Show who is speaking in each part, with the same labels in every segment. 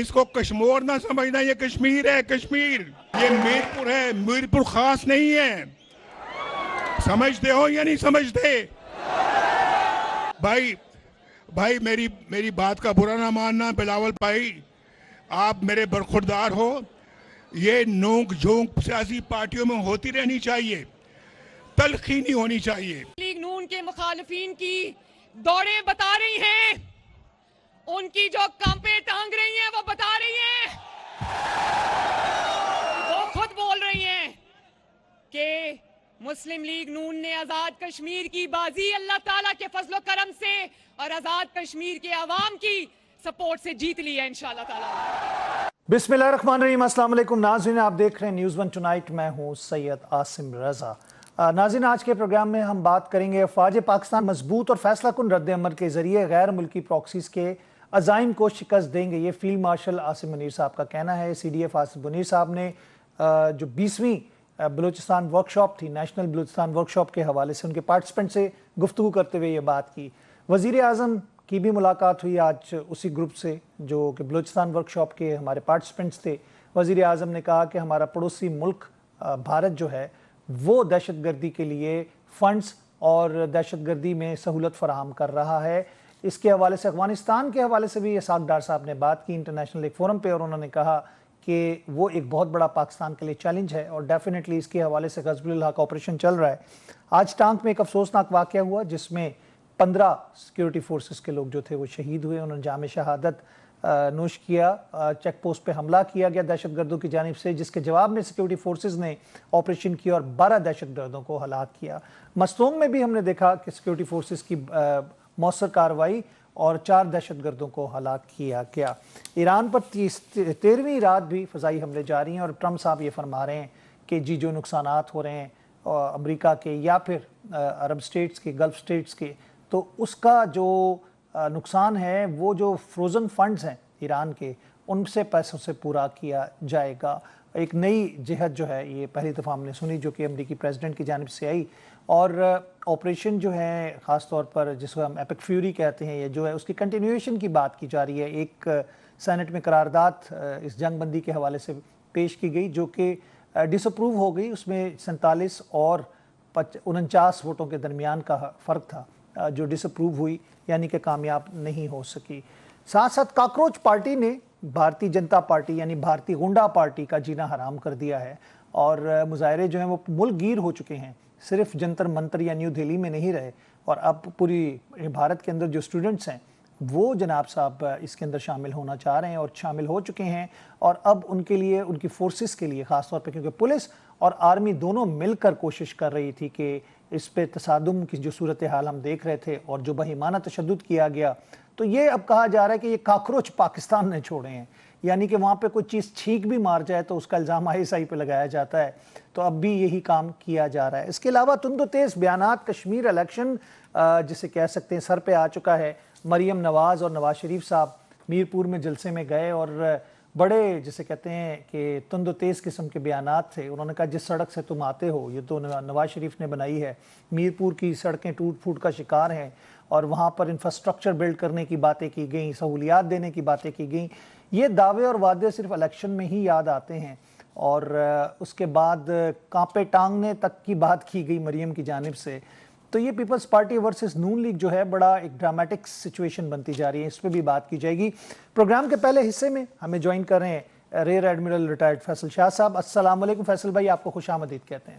Speaker 1: اس کو کشمور نہ سمجھنا، یہ کشمیر ہے، کشمیر یہ میرپور ہے، میرپور خاص نہیں ہے. سمجھتے ہو یا نہیں سمجھتے؟ بھائی میری بات کا برا نہ ماننا. بلاول بھائی آپ میرے برخوردار ہو. یہ نونک جھونک سیاسی پارٹیوں میں ہوتی رہنی چاہیے، تلخی نہیں ہونی چاہیے.
Speaker 2: لیگ نون کے مخالفین کی دوڑیں بتا رہی ہیں، ان کی جو کانپیں ٹانگ رہی ہیں وہ بتا رہی ہیں، وہ خود بول رہی ہیں کہ مسلم لیگ نون نے آزاد کشمیر کی بازی اللہ تعالیٰ کے فضل و کرم سے اور آزاد کشمیر کے عوام کی سپورٹ سے جیت لی ہے انشاءاللہ تعالیٰ.
Speaker 3: بسم اللہ الرحمن الرحیم. السلام علیکم ناظرین، آپ دیکھ رہے ہیں نیوز ون ٹونائٹ. میں ہوں سید عاصم رضا. ناظرین، آج کے پروگرام میں ہم بات کریں گے افواج پاکستان مضبوط اور فیصلہ کن رد عمل کے ذریعے غیر ملکی پراکسیز کے عزائم کو شکست دیں گے. یہ فیلڈ مارشل عاصم منیر صاحب کا کہنا ہے. C D F Asim Munir صاحب نے جو 20ویں بلوچستان ورکشاپ تھی، نیشنل بلوچستان ورکشاپ کے حوالے سے ان کے پارٹیسپنٹ سے گفتگو کرتے ہوئے یہ بات کی. وزیر اعظم کی بھی ملاقات ہوئی آج اسی گروپ سے جو کہ بلوچستان ورکشاپ کے ہمارے پارٹیسپنٹس تھے. وزیر اعظم نے کہا کہ ہمارا پڑوسی ملک بھارت جو ہے وہ دہشت گردی کے لیے فنڈز اور دہشت گردی میں سہولت فراہم کر رہا ہے. اس کے حوالے سے افغانستان کے حوالے سے بھی اسحاق ڈار صاحب نے بات کی انٹرنیشنل ایک فورم پہ، اور انہوں نے کہا کہ وہ ایک بہت بڑا پاکستان کے لیے چیلنج ہے اور ڈیفینیٹلی اس کے حوالے سے غزب الحق آپریشن چل رہا ہے. آج ٹانک میں ایک افسوسناک واقعہ ہوا جس میں 15 سیکیورٹی فورسز کے لوگ جو تھے وہ شہید ہوئے. انہوں نے جام شہادت نوش کیا. چیک پوسٹ پہ حملہ کیا گیا دہشت گردوں کی جانب سے، جس کے جواب میں سیکیورٹی فورسز نے آپریشن کیا اور 12 دہشت گردوں کو ہلاک کیا. مستونگ میں بھی ہم نے دیکھا کہ سیکیورٹی فورسز کی مؤثر کارروائی اور 4 دہشت گردوں کو ہلاک کیا گیا. ایران پر 13ویں رات بھی فضائی حملے جاری ہیں اور ٹرمپ صاحب یہ فرما رہے ہیں کہ جو نقصانات ہو رہے ہیں امریکہ کے یا پھر عرب سٹیٹس کے، گلف سٹیٹس کے، تو اس کا جو نقصان ہے وہ جو فروزن فنڈز ہیں ایران کے، ان سے پیسوں سے پورا کیا جائے گا. ایک نئی جہت جو ہے یہ پہلی دفعہ ہم نے سنی جو کہ امریکی پریزیڈنٹ کی جانب سے آئی. اور آپریشن جو ہے خاص طور پر جس کو ہم ایپک فیوری کہتے ہیں، یہ جو ہے اس کی کنٹینیویشن کی بات کی جا رہی ہے. ایک سینٹ میں قرارداد اس جنگ بندی کے حوالے سے پیش کی گئی جو کہ ڈس اپروو ہو گئی. اس میں 47 اور 49 ووٹوں کے درمیان کا فرق تھا جو ڈس اپروو ہوئی، یعنی کہ کامیاب نہیں ہو سکی. ساتھ ساتھ کاکروچ پارٹی نے بھارتی جنتا پارٹی یعنی بھارتی غنڈہ پارٹی کا جینا حرام کر دیا ہے اور مظاہرے جو ہیں وہ ملک گیر ہو چکے ہیں. صرف جنتر منتر یا نیو دہلی میں نہیں رہے اور اب پوری بھارت کے اندر جو اسٹوڈنٹس ہیں وہ جناب صاحب اس کے اندر شامل ہونا چاہ رہے ہیں اور شامل ہو چکے ہیں. اور اب ان کے لیے، ان کی فورسز کے لیے خاص طور پہ، کیونکہ پولیس اور آرمی دونوں مل کر کوشش کر رہی تھی کہ اس پہ تصادم کی جو صورتحال ہم دیکھ رہے تھے اور جو بہیمانہ تشدد کیا گیا، تو یہ اب کہا جا رہا ہے کہ یہ کاکروچ پاکستان نے چھوڑے ہیں، یعنی کہ وہاں پہ کوئی چیز چھینک بھی مار جائے تو اس کا الزام ISI پہ لگایا جاتا ہے. تو اب بھی یہی کام کیا جا رہا ہے. اس کے علاوہ تند و تیز بیانات، کشمیر الیکشن جسے کہہ سکتے ہیں سر پہ آ چکا ہے. مریم نواز اور نواز شریف صاحب میرپور میں جلسے میں گئے اور بڑے جسے کہتے ہیں کہ تند و تیز قسم کے بیانات تھے. انہوں نے کہا جس سڑک سے تم آتے ہو یہ تو نواز شریف نے بنائی ہے. میرپور کی سڑکیں ٹوٹ پھوٹ کا شکار ہیں اور وہاں پر انفراسٹرکچر بلڈ کرنے کی باتیں کی گئیں، سہولیات دینے کی باتیں کی گئیں. یہ دعوے اور وعدے صرف الیکشن میں ہی یاد آتے ہیں اور اس کے بعد کانپے ٹانگنے تک کی بات کی گئی مریم کی جانب سے. تو یہ پیپلز پارٹی ورسز نون لیگ جو ہے بڑا ایک ڈرامیٹک سچویشن بنتی جا رہی ہے. اس پہ بھی بات کی جائے گی. پروگرام کے پہلے حصے میں ہمیں جوائن کر رہے ہیں ریئر ایڈمرل ریٹائرڈ فیصل شاہ صاحب. السلام علیکم فیصل بھائی، آپ کو خوش آمدید کہتے ہیں.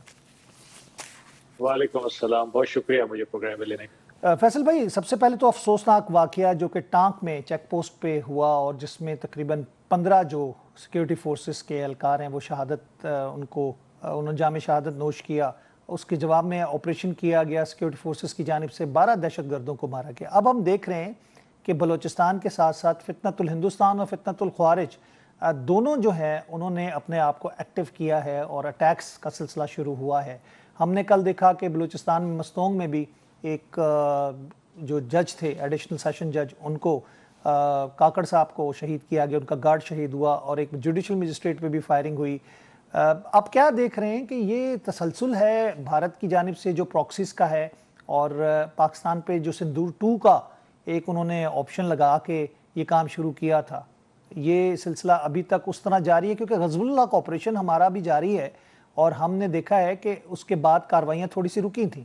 Speaker 4: وعلیکم السلام، بہت شکریہ مجھے پروگرام میں لینے کا.
Speaker 3: فیصل بھائی، سب سے پہلے تو افسوسناک واقعہ جو کہ ٹانک میں چیک پوسٹ پہ ہوا اور جس میں تقریباً 15 جو سیکیورٹی فورسز کے اہلکار ہیں وہ شہادت انہوں نے جام شہادت نوش کیا. اس کے جواب میں آپریشن کیا گیا سیکیورٹی فورسز کی جانب سے، 12 دہشت گردوں کو مارا گیا. اب ہم دیکھ رہے ہیں کہ بلوچستان کے ساتھ ساتھ فتنۃ الہندوستان اور فتنۃ الخوارج دونوں جو ہیں انہوں نے اپنے آپ کو ایکٹیو کیا ہے اور اٹیکس کا سلسلہ شروع ہوا ہے. ہم نے کل دیکھا کہ بلوچستان میں مستونگ میں بھی ایک جو جج تھے ایڈیشنل سیشن جج، ان کو کاکڑ صاحب کو شہید کیا گیا، ان کا گارڈ شہید ہوا اور ایک جوڈیشل مجسٹریٹ پہ بھی فائرنگ ہوئی. آپ کیا دیکھ رہے ہیں کہ یہ تسلسل ہے بھارت کی جانب سے جو پراکسیز کا ہے اور پاکستان پہ جو سندور 2 کا ایک انہوں نے آپشن لگا کے یہ کام شروع کیا تھا، یہ سلسلہ ابھی تک اس طرح جاری ہے؟ کیونکہ غزب اللہ کا آپریشن ہمارا بھی جاری ہے اور ہم نے دیکھا ہے کہ اس کے بعد کاروائیاں تھوڑی سی رکی تھیں.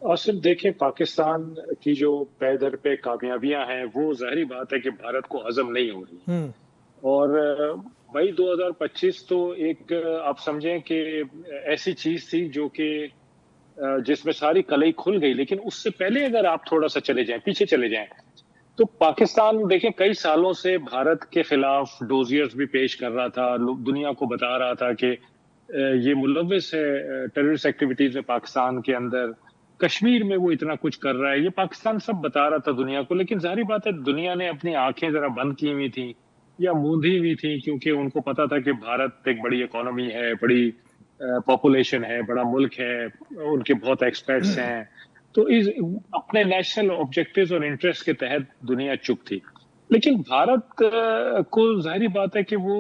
Speaker 4: آصف دیکھیں، پاکستان کی جو پے در پہ کامیابیاں ہیں وہ ظاہری بات ہے کہ بھارت کو ہضم نہیں ہو رہی. اور مئی 2025 تو ایک آپ سمجھیں کہ ایسی چیز تھی جو کہ جس میں ساری کلئی کھل گئی. لیکن اس سے پہلے اگر آپ تھوڑا سا چلے جائیں، پیچھے چلے جائیں، تو پاکستان دیکھیں کئی سالوں سے بھارت کے خلاف ڈوزیئرز بھی پیش کر رہا تھا، دنیا کو بتا رہا تھا کہ یہ ملوث ہے ٹیررسٹ ایکٹیویٹیز میں پاکستان کے اندر، کشمیر میں وہ اتنا کچھ کر رہا ہے، یہ پاکستان سب بتا رہا تھا دنیا کو. لیکن ظاہری بات ہے دنیا نے اپنی آنکھیں ذرا بند کی ہوئی تھیں یا موندھی ہوئی تھیں، کیونکہ ان کو پتا تھا کہ بھارت ایک بڑی اکانومی ہے، بڑی پاپولیشن ہے، بڑا ملک ہے، ان کے بہت ایکسپرٹس ہیں. تو اپنے نیشنل آبجیکٹیوز اور انٹرسٹ کے تحت دنیا چپ تھی. لیکن بھارت کو ظاہری بات ہے کہ وہ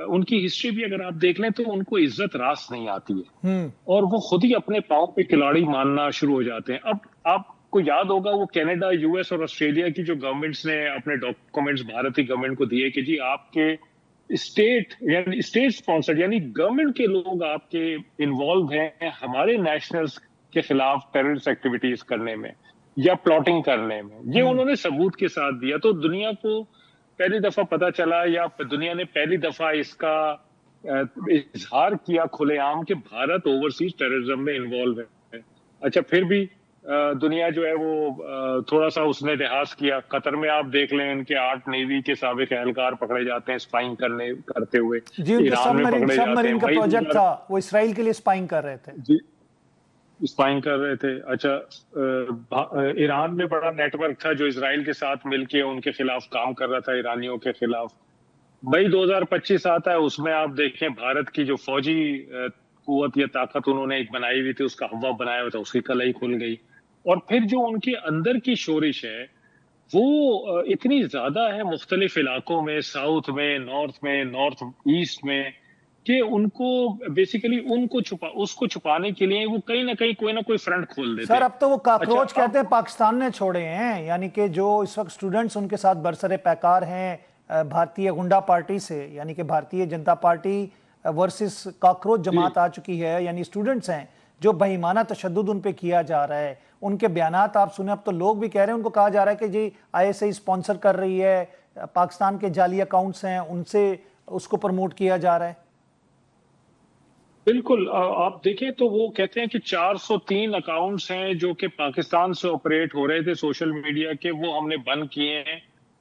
Speaker 4: ان کی ہسٹری بھی اگر آپ دیکھ لیں تو ان کو عزت راست نہیں آتی ہے اور وہ خود ہی اپنے پاؤں پہ کھلاڑی ماننا شروع ہو جاتے ہیں. اب آپ کو یاد ہوگا وہ کینیڈا، یو ایس اور آسٹریلیا کی جو گورنمنٹس نے اپنے ڈاکومنٹس بھارتی گورنمنٹ کو دیے کہ جی آپ کے اسٹیٹ یعنی اسٹیٹ اسپانسرڈ یعنی گورنمنٹ کے لوگ آپ کے انوالو ہیں ہمارے نیشنلز کے خلاف ٹیررسٹ ایکٹیویٹیز کرنے میں یا پلاٹنگ کرنے میں، یہ انہوں نے ثبوت کے ساتھ دیا. تو دنیا کو پہلی دفعہ پتا چلا یا دنیا نے پہلی دفعہ اس کا اظہار کیا کھلے عام کہ بھارت اوورسیز ٹیررزم میں انوالو ہے. اچھا پھر بھی دنیا جو ہے وہ تھوڑا سا اس نے لحاظ کیا. قطر میں آپ دیکھ لیں ان کے 8 نیوی کے سابق اہلکار پکڑے جاتے ہیں اسپائنگ کرتے ہوئے.
Speaker 3: جی ان کے
Speaker 4: ایران میں پکڑے
Speaker 3: سب
Speaker 4: جاتے ہیں.
Speaker 3: مرین کا پروجیکٹ تھا، وہ اسرائیل کے لیے اسپائنگ کر رہے تھے.
Speaker 4: جی اسپائنگ کر رہے تھے. اچھا ایران میں بڑا نیٹ ورک تھا جو اسرائیل کے ساتھ مل کے ان کے خلاف کام کر رہا تھا، ایرانیوں کے خلاف. مئی 2025 آتا ہے، اس میں آپ دیکھیں بھارت کی جو فوجی قوت یا طاقت انہوں نے ایک بنائی ہوئی تھی، اس کا ہوا بنایا ہوا تھا، اس کی کلئی کھل گئی. اور پھر جو ان کے اندر کی شورش ہے وہ اتنی زیادہ ہے مختلف علاقوں میں، ساؤتھ میں، نارتھ ایسٹ میں، کہ ان کو بیسیکلی اس کو چھپانے کے لیے وہ کہیں نہ کہیں کوئی نہ کوئی فرنٹ کھول دیتے ہیں.
Speaker 3: سر اب تو وہ کاکروچ کہتے ہیں پاکستان نے چھوڑے ہیں، یعنی کہ جو اس وقت سٹوڈنٹس ان کے ساتھ برسر پیکار ہیں بھارتیہ گنڈا پارٹی سے، یعنی کہ Bharatiya Janata party versus cockroach جماعت آ چکی ہے، یعنی سٹوڈنٹس ہیں جو بہیمانہ تشدد ان پہ کیا جا رہا ہے. ان کے بیانات آپ سنیں، اب تو لوگ بھی کہہ رہے ہیں، ان کو کہا جا رہا ہے کہ جی آئی ایس آئی اسپانسر کر رہی ہے، پاکستان کے جعلی اکاؤنٹس ہیں ان سے اس کو پروموٹ کیا جا رہا ہے.
Speaker 4: بالکل آپ دیکھیں تو وہ کہتے ہیں کہ 403 اکاؤنٹس ہیں جو کہ پاکستان سے آپریٹ ہو رہے تھے سوشل میڈیا کے، وہ ہم نے بند کیے ہیں.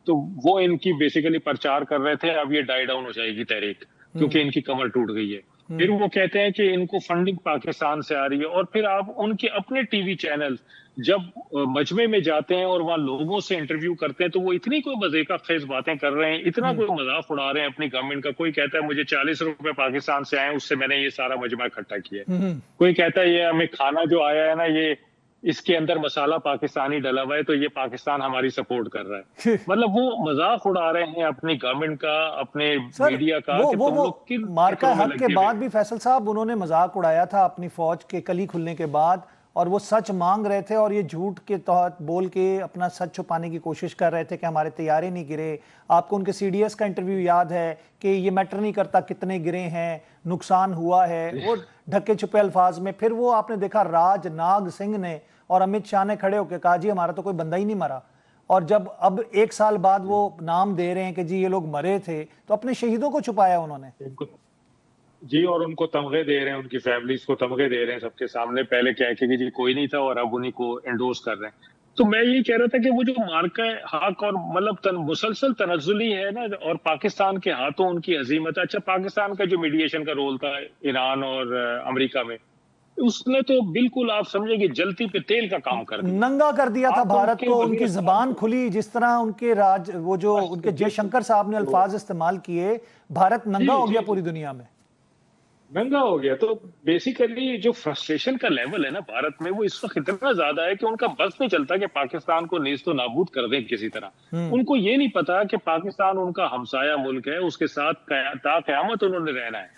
Speaker 4: تو وہ ان کی بیسیکلی پرچار کر رہے تھے. اب یہ ڈائی ڈاؤن ہو جائے گی تحریک کیونکہ ان کی کمر ٹوٹ گئی ہے. پھر وہ کہتے ہیں کہ ان کو فنڈنگ پاکستان سے آ رہی ہے. اور پھر آپ ان کے اپنے ٹی وی چینل جب مجمع میں جاتے ہیں اور وہاں لوگوں سے انٹرویو کرتے ہیں تو وہ اتنی کوئی مذاق خیز باتیں کر رہے ہیں، اتنا کوئی مذاق اڑا رہے ہیں اپنی گورنمنٹ کا. کوئی کہتا ہے مجھے 40 روپے پاکستان سے آئے، اس سے میں نے یہ سارا مجمع اکٹھا کیا ہے. کوئی کہتا ہے یہ ہمیں کھانا جو آیا ہے نا، یہ اس کے اندر مسالہ پاکستانی ڈلا ہوا ہے تو یہ پاکستان ہماری سپورٹ کر رہا ہے. مطلب وہ مذاق اڑا رہے ہیں اپنی گورنمنٹ کا، اپنے میڈیا کا.
Speaker 3: وہ مارکا حق کے بعد بھی فیصل صاحب انہوں نے مذاق اڑایا تھا اپنی فوج کے کلی کھلنے کے بعد، اور وہ سچ مانگ رہے تھے اور یہ جھوٹ کے تحت بول کے اپنا سچ چھپانے کی کوشش کر رہے تھے کہ ہمارے طیارے نہیں گرے. آپ کو ان کے سی ڈی ایس کا انٹرویو یاد ہے کہ یہ میٹر نہیں کرتا کتنے گرے ہیں، نقصان ہوا ہے، وہ ڈھکے چھپے الفاظ میں. پھر وہ آپ نے دیکھا راج ناگ سنگھ نے اور امت شاہ نے کھڑے ہو کے کہا جی ہمارا تو کوئی بندہ ہی نہیں مرا. اور جب اب 1 سال بعد وہ نام دے رہے ہیں کہ جی یہ لوگ مرے تھے، تو اپنے شہیدوں کو چھپایا انہوں نے.
Speaker 4: جی اور ان کو تمغے دے رہے ہیں، ان کی فیملیز کو تمغے دے رہے ہیں سب کے سامنے، پہلے کہہ کے کہ جی کوئی نہیں تھا اور اب انہیں کو انڈورس کر رہے ہیں. تو میں یہ کہہ رہا تھا کہ وہ جو مارکہ حق اور مطلب مسلسل تنزلی ہے نا، اور پاکستان کے ہاتھوں ان کی ہزیمت. اچھا پاکستان کا جو میڈیشن کا رول تھا ایران اور امریکہ میں، اس نے تو بالکل آپ سمجھے کہ جلتی پہ تیل کا کام کر دیا،
Speaker 3: ننگا کر دیا تھا بھارت کو. ان کی زبان کھلی، جس طرح ان کے وہ جو ان کے جے شنکر صاحب نے الفاظ استعمال کیے، بھارت ننگا ہو گیا پوری دنیا میں،
Speaker 4: ننگا ہو گیا. تو بیسیکلی جو فرسٹریشن کا لیول ہے نا بھارت میں، وہ اس وقت اتنا زیادہ ہے کہ ان کا بس نہیں چلتا کہ پاکستان کو نیست و نابود کر دیں کسی طرح. ان کو یہ نہیں پتا کہ پاکستان ان کا ہمسایہ ملک ہے، اس کے ساتھ تا قیامت انہوں نے رہنا ہے.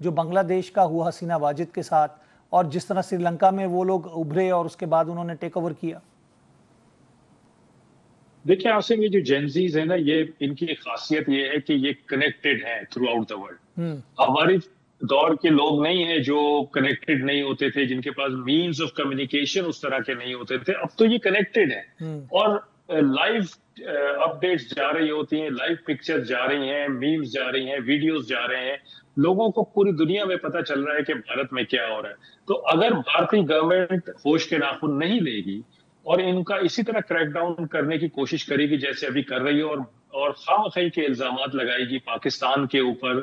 Speaker 3: جو بنگلہ دیش کا ہوا حسینہ واجد کے ساتھ، اور جس طرح سری لنکا میں وہ لوگ ابھرے اور اس کے بعد انہوں نے ٹیک اوور کیا؟
Speaker 4: دیکھیں عاصم، یہ جو جینزیز ہیں نا، یہ ان کی خاصیت یہ ہے کہ یہ کنیکٹڈ ہیں تھرو آؤٹ دا ورلڈ. ہماری دور کے لوگ نہیں ہیں جو کنیکٹڈ نہیں ہوتے تھے، جن کے پاس مینز آف کمیونیکیشن اس طرح کے نہیں ہوتے تھے. اب تو یہ کنیکٹڈ ہیں اور لائیو اپڈیٹس جا رہی ہوتی ہیں، لائیو پکچر جا رہی ہیں، میمز جا رہی ہیں، ویڈیوز جا رہے ہیں. لوگوں کو پوری دنیا میں پتہ چل رہا ہے کہ بھارت میں کیا ہو رہا ہے. تو اگر بھارتی گورنمنٹ ہوش کے ناخن نہیں لے گی اور ان کا اسی طرح کریک ڈاؤن کرنے کی کوشش کرے گی جیسے ابھی کر رہی ہے، اور خواہ مخواہ کے الزامات لگائے گی پاکستان کے اوپر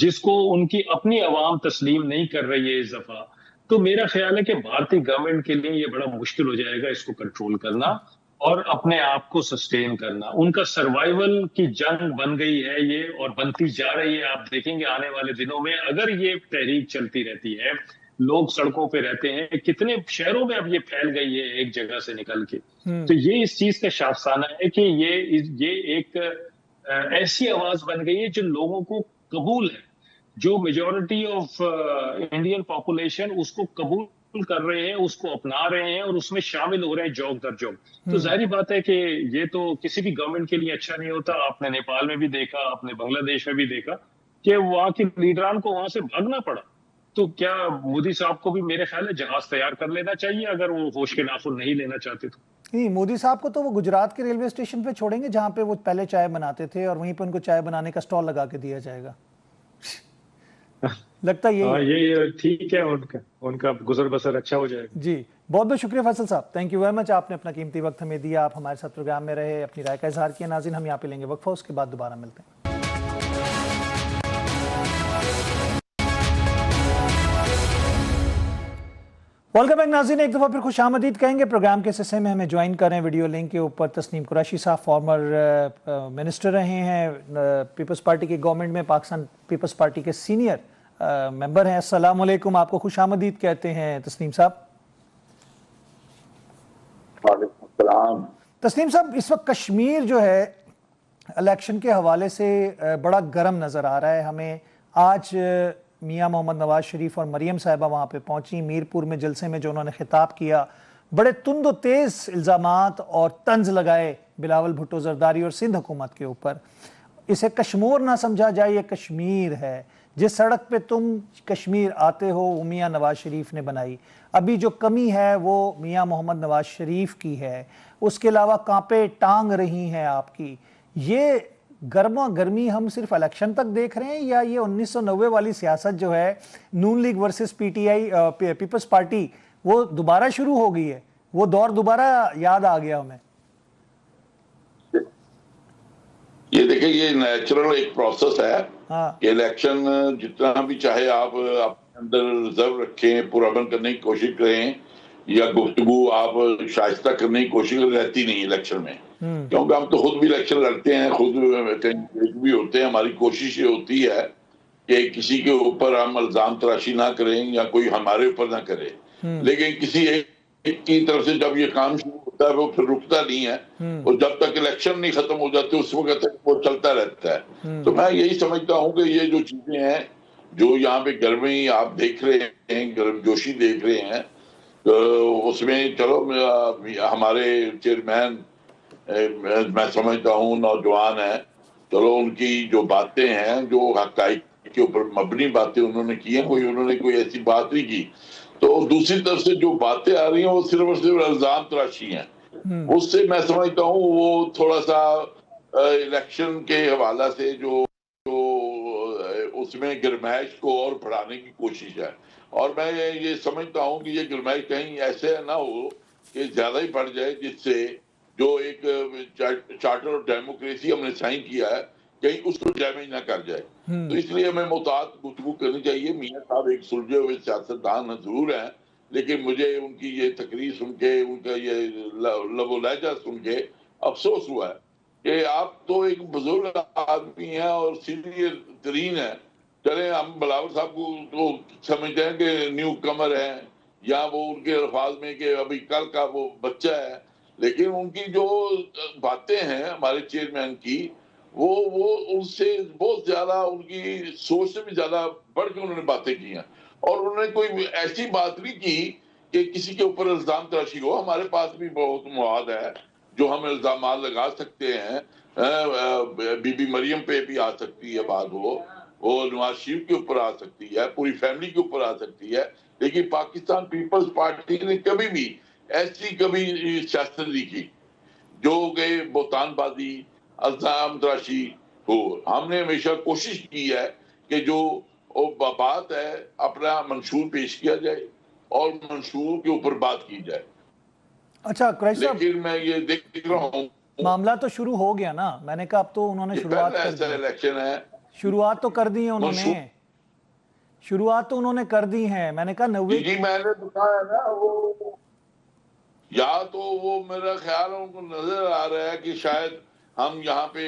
Speaker 4: جس کو ان کی اپنی عوام تسلیم نہیں کر رہی ہے اس دفعہ، تو میرا خیال ہے کہ بھارتی گورنمنٹ کے لیے یہ بڑا مشکل ہو جائے گا اس کو کنٹرول کرنا اور اپنے آپ کو سسٹین کرنا. ان کا سروائیول کی جنگ بن گئی ہے یہ، اور بنتی جا رہی ہے. آپ دیکھیں گے آنے والے دنوں میں اگر یہ تحریک چلتی رہتی ہے، لوگ سڑکوں پہ رہتے ہیں، کتنے شہروں میں اب یہ پھیل گئی ہے ایک جگہ سے نکل کے. تو یہ اس چیز کا شاخسانہ ہے کہ یہ ایک ایسی آواز بن گئی ہے جو لوگوں کو قبول ہے، جو میجورٹی آف انڈین پاپولیشن اس کو قبول کر رہے ہیں، اس کو اپنا رہے ہیں اور اس میں شامل ہو رہے ہیں جوک در جوک. تو ظاہری بات ہے کہ یہ تو کسی بھی گورنمنٹ کے لیے اچھا نہیں ہوتا. آپ نے نیپال میں بھی دیکھا، آپ نے بنگلہ دیش میں بھی دیکھا کہ وہاں کے لیڈران کو وہاں سے بھاگنا پڑا. تو کیا مودی صاحب کو بھی میرے خیال ہے جہاز تیار کر لینا چاہیے اگر وہ ہوش کے ناخن نہیں لینا چاہتے تو.
Speaker 3: نہیں، مودی صاحب کو تو وہ گجرات کے ریلوے اسٹیشن پہ چھوڑیں گے جہاں پہ وہ پہلے چائے بناتے تھے، اور وہیں پہ ان کو چائے بنانے کا سٹال لگا کے دیا جائے گا. لگتا
Speaker 4: یہ ٹھیک ہے، ان کا گزر بسر اچھا ہو جائے گا.
Speaker 3: جی بہت بہت شکریہ فیصل صاحب، تھینک یو ویری مچ. آپ نے اپنا قیمتی وقت ہمیں دیا، آپ ہمارے ساتھ پروگرام میں رہے، اپنی رائے کا اظہار کیا. ناظرین، ہم یہاں پہ لیں گے وقفہ، اس کے بعد دوبارہ ملتے ہیں. ویلکم بیک ناظرین، ایک دفعہ پھر خوش آمدید کہیں گے. پروگرام کے حصے میں ہمیں جوائن کر رہے ہیں ویڈیو لنک کے اوپر تسنیم قریشی صاحب، فارمر منسٹر رہے ہیں پیپلز پارٹی کی گورنمنٹ میں، پاکستان پیپلز پارٹی کے سینئر ممبر ہیں. السلام علیکم، آپ کو خوش آمدید کہتے ہیں تسنیم صاحب.
Speaker 5: وعلیکم السلام.
Speaker 3: تسنیم صاحب، اس وقت کشمیر جو ہے الیکشن کے حوالے سے بڑا گرم نظر آ رہا ہے ہمیں. آج میاں محمد نواز شریف اور مریم صاحبہ وہاں پہ پہنچی میرپور میں جلسے میں، جو انہوں نے خطاب کیا، بڑے تند و تیز الزامات اور طنز لگائے بلاول بھٹو زرداری اور سندھ حکومت کے اوپر. اسے کشمور نہ سمجھا جائے، یہ کشمیر ہے. جس سڑک پہ تم کشمیر آتے ہو وہ میاں نواز شریف نے بنائی. ابھی جو کمی ہے وہ میاں محمد نواز شریف کی ہے. اس کے علاوہ کانپے ٹانگ رہی ہیں آپ کی. یہ گرما گرمی ہم صرف الیکشن تک دیکھ رہے ہیں، یا یہ 1990 والی سیاست جو ہے Noon league versus P T I peoples party, وہ دوبارہ شروع ہو گئی ہے؟ وہ دور دوبارہ یاد آ گیا ہمیں؟
Speaker 5: یہ دیکھیں، یہ نیچرل ایک پروسیس ہے کہ الیکشن جتنا بھی چاہے آپ اپنے اندر ریزرو رکھیں، پرامن کرنے کی کوشش کریں یا گفتگو آپ شائستہ کرنے کی کوشش رہتی نہیں الیکشن میں. کیونکہ ہم تو خود بھی الیکشن لڑتے ہیں، خود بھی ہوتے ہیں. ہماری کوشش یہ ہوتی ہے کہ کسی کے اوپر ہم الزام تراشی نہ کریں یا کوئی ہمارے اوپر نہ کرے. لیکن کسی ایک کی طرف سے جب یہ کام شروع ہوتا ہے وہ پھر رکتا نہیں ہے، اور جب تک الیکشن نہیں ختم ہو جاتے اس وقت تک وہ چلتا رہتا ہے. تو میں یہی سمجھتا ہوں کہ یہ جو چیزیں ہیں، جو یہاں پہ گرمی آپ دیکھ رہے ہیں، گرم جوشی دیکھ رہے ہیں، اس میں چلو ہمارے چیئرمین میں سمجھتا ہوں نوجوان ہیں، چلو ان کی جو باتیں ہیں، جو حقائق کے اوپر مبنی باتیں انہوں نے کی ہیں، انہوں نے کوئی ایسی بات نہیں کی. تو دوسری طرف سے جو باتیں آ رہی ہیں وہ صرف اور صرف الزام تراشی ہیں. اس سے میں سمجھتا ہوں وہ تھوڑا سا الیکشن کے حوالہ سے جو اس میں گرمائش کو اور بڑھانے کی کوشش ہے. اور میں یہ سمجھتا ہوں کہ یہ گرمائش کہیں ایسے نہ ہو کہ زیادہ ہی بڑھ جائے، جس سے جو ایک چارٹر آف ڈیموکریسی ہم نے سائن کیا ہے کہیں اس کو ڈیمیج نہ کر جائے. تو اس لیے ہمیں محتاط گفتگو کرنی چاہیے. میاں صاحب ایک سلجھے ہوئے سیاستدان ضرور ہیں، لیکن مجھے ان کی یہ تقریر سن کے، ان کا یہ لب و لہجہ سن کے افسوس ہوا ہے کہ آپ تو ایک بزرگ آدمی ہیں اور سینئر ترین ہیں. چلیں ہم بلاول صاحب کو تو سمجھتے ہیں کہ نیو کمر ہیں، یا وہ ان کے الفاظ میں کہ ابھی کل کا وہ بچہ ہے، لیکن ان کی جو باتیں ہیں ہمارے چیئرمین کی، وہ ان سے بہت زیادہ ان کی سوچ سے بھی زیادہ بڑھ کے انہوں نے باتیں کی ہیں، اور انہوں نے کوئی ایسی بات نہیں کی کہ کسی کے اوپر الزام تراشی ہو. ہمارے پاس بھی بہت مواد ہے جو ہم الزامات لگا سکتے ہیں. بی بی مریم پہ بھی آ سکتی ہے بات، وہ نواز شریف کے اوپر آ سکتی ہے، پوری فیملی کے اوپر آ سکتی ہے. لیکن پاکستان پیپلز پارٹی نے کبھی بھی ایسی کبھی سیاست نہیں کی جو کہ بہتان بازی، الزام تراشی ہو. ہم نے ہمیشہ کوشش کی ہے کہ جو بات ہے اپنا منشور پیش کیا جائے اور منشور کے اوپر بات کی جائے.
Speaker 3: اچھا قریشی صاحب،
Speaker 5: لیکن میں یہ دیکھ رہا ہوں
Speaker 3: معاملہ تو شروع ہو گیا نا. میں نے کہا اب تو انہوں نے شروعات کر دی،
Speaker 5: الیکشن ہے،
Speaker 3: شروعات تو کر دی ہے انہوں نے، شروعات تو انہوں نے کر دی ہیں. میں نے کہا 90
Speaker 5: جی میں نے بتایا نا، وہ یا تو وہ میرا خیال ان کو نظر آ رہا ہے کہ شاید ہم یہاں پہ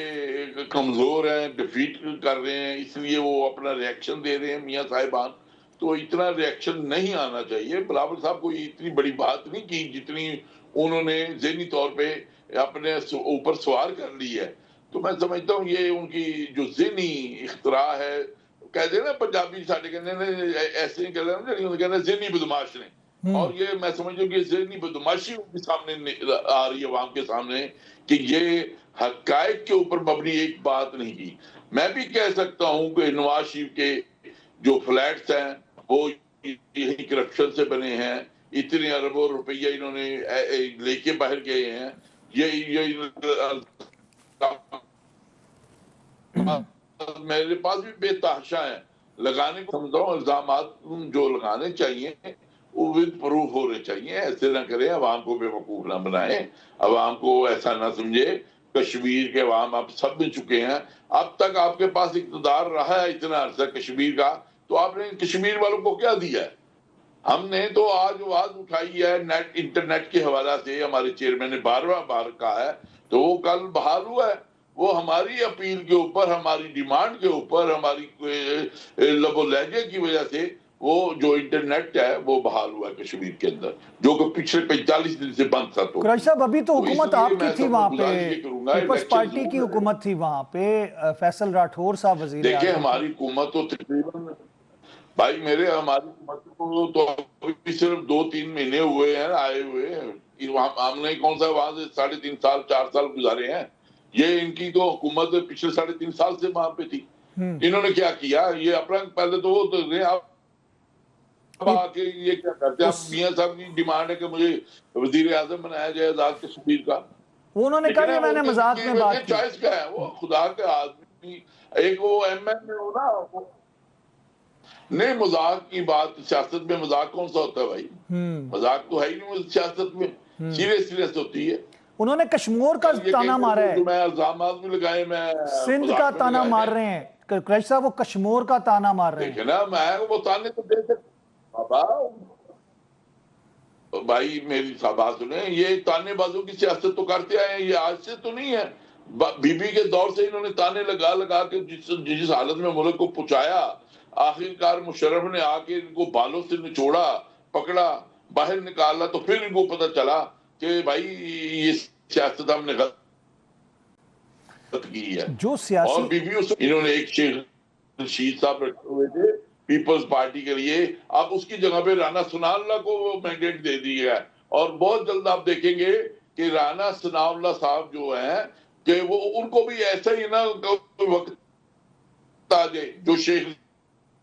Speaker 5: کمزور ہیں، ڈیفیٹ کر رہے ہیں، اس لیے وہ اپنا ریئیکشن دے رہے ہیں میاں صاحبان. تو اتنا ریئیکشن نہیں آنا چاہیے. بلاول صاحب کوئی اتنی بڑی بات نہیں کی جتنی انہوں نے ذہنی طور پہ اپنے اوپر سوار کر لی ہے. تو میں سمجھتا ہوں یہ ان کی جو ذہنی اختراع ہے، کہتے ہیں نا پنجابی ساڈے کہنے ایسے نہیں کہتے نا، ذہنی بدماش نے. اور یہ میں سمجھتا ہوں کہ ذہنی بدماشی ان کے سامنے آ رہی ہے، عوام کے سامنے، کہ یہ حقائق کے اوپر مبنی ایک بات نہیں کی. میں بھی کہہ سکتا ہوں کہ نواز شریف کے جو فلیٹس ہیں وہ یہی کرپشن سے بنے ہیں. اتنے اربوں روپیہ انہوں نے لے کے باہر گئے ہیں. یہ میرے پاس بھی بے تحاشا ہیں لگانے کو. سمجھتا ہوں الزامات جو لگانے چاہیے وہ ود پروف ہونے چاہیے. ایسے نہ کریں، عوام کو بے وقوف نہ بنائیں، عوام کو ایسا نہ سمجھے. کشمیر کے عوام آپ سب مل چکے ہیں. اب تک آپ کے پاس اقتدار رہا ہے اتنا عرصہ کشمیر کا، تو آپ نے کشمیر والوں کو کیا دیا ہے؟ ہم نے تو آج آواز اٹھائی ہے انٹرنیٹ کے حوالہ سے، ہمارے چیئرمین نے بار کہا ہے، تو وہ کل بحال ہوا ہے. وہ ہماری اپیل کے اوپر، ہماری ڈیمانڈ کے اوپر، ہماری لب و لہجے کی وجہ سے وہ جو انٹرنیٹ ہے وہ بحال ہوا ہے کشمیر کے اندر، جو کہ پچھلے 45 دن سے بند تھا.
Speaker 3: قریشی صاحب ابھی تو حکومت آپ کی تھی وہاں پہ، پیپلز پارٹی کی حکومت تھی وہاں پہ، فیصل راٹھور صاحب وزیر اعظم.
Speaker 5: دیکھیں ہماری حکومت تو تقریباً بھائی میرے، ہماری حکومت کو تو ابھی صرف 2-3 مہینے ہوئے ہیں آئے ہوئے. ہم نے کون سا وہاں سے 3.5 سال 4 سال گزارے ہیں. یہ ان کی تو حکومت پچھلے 3.5 سال سے وہاں پہ تھی. انہوں نے کیا کیا؟ یہ اپنا پہلے تو وہ آ کے یہ کیا کرتے ہیں؟ میاں صاحب کی ڈیمانڈ ہے کہ مجھے وزیر اعظم بنایا جائے آزاد کشمیر کا.
Speaker 3: انہوں نے کہا میں نے مذاق میں بات کی.
Speaker 5: چوائس کیا ہے؟ وہ خدا کے آدمی، ایک وہ ایم این اے ہو نا، نہیں مذاق کی بات، سیاست میں مذاق کون سا ہوتا ہے بھائی؟ مذاق تو ہے ہی نہیں سیاست میں، سیریس ہوتی ہے.
Speaker 3: انہوں نے کشمیر کا تانا مارا ہے،
Speaker 5: میں الزامات بھی لگائے، میں
Speaker 3: سندھ کا تانا مار رہے ہیں. قریشی صاحب وہ کشمیر کا تانا مار رہے ہیں.
Speaker 5: دیکھیں نا، میں وہ تانے تو دے سکتا بھائی، میری بات سنیں، یہ تانے بازوں کی سیاست تو کرتے آئے ہیں، یہ آج سے تو نہیں ہے. بی بی کے دور سے انہوں نے تانے لگا کے جس حالت میں ملک کو پہنچایا، آخرکار مشرف نے آ کے ان کو بالوں سے نچوڑا، پکڑا، باہر نکالا، تو پھر ان کو پتہ چلا کہ بھائی یہ سیاست ہم نے غلط کی ہے.
Speaker 3: جو سیاسی
Speaker 5: اور بی بی انہوں نے ایک شیخ رشید صاحب رکھے ہوئے تھے پیپلز پارٹی کے لیے، اب اس کی جگہ پہ رانا ثناء اللہ کو وہ مینڈیٹ دے دیا ہے. اور بہت جلد آپ دیکھیں گے کہ رانا ثناء اللہ صاحب جو ہیں کہ وہ ان کو بھی ایسا ہی نا وقت آ جائے جو شیخ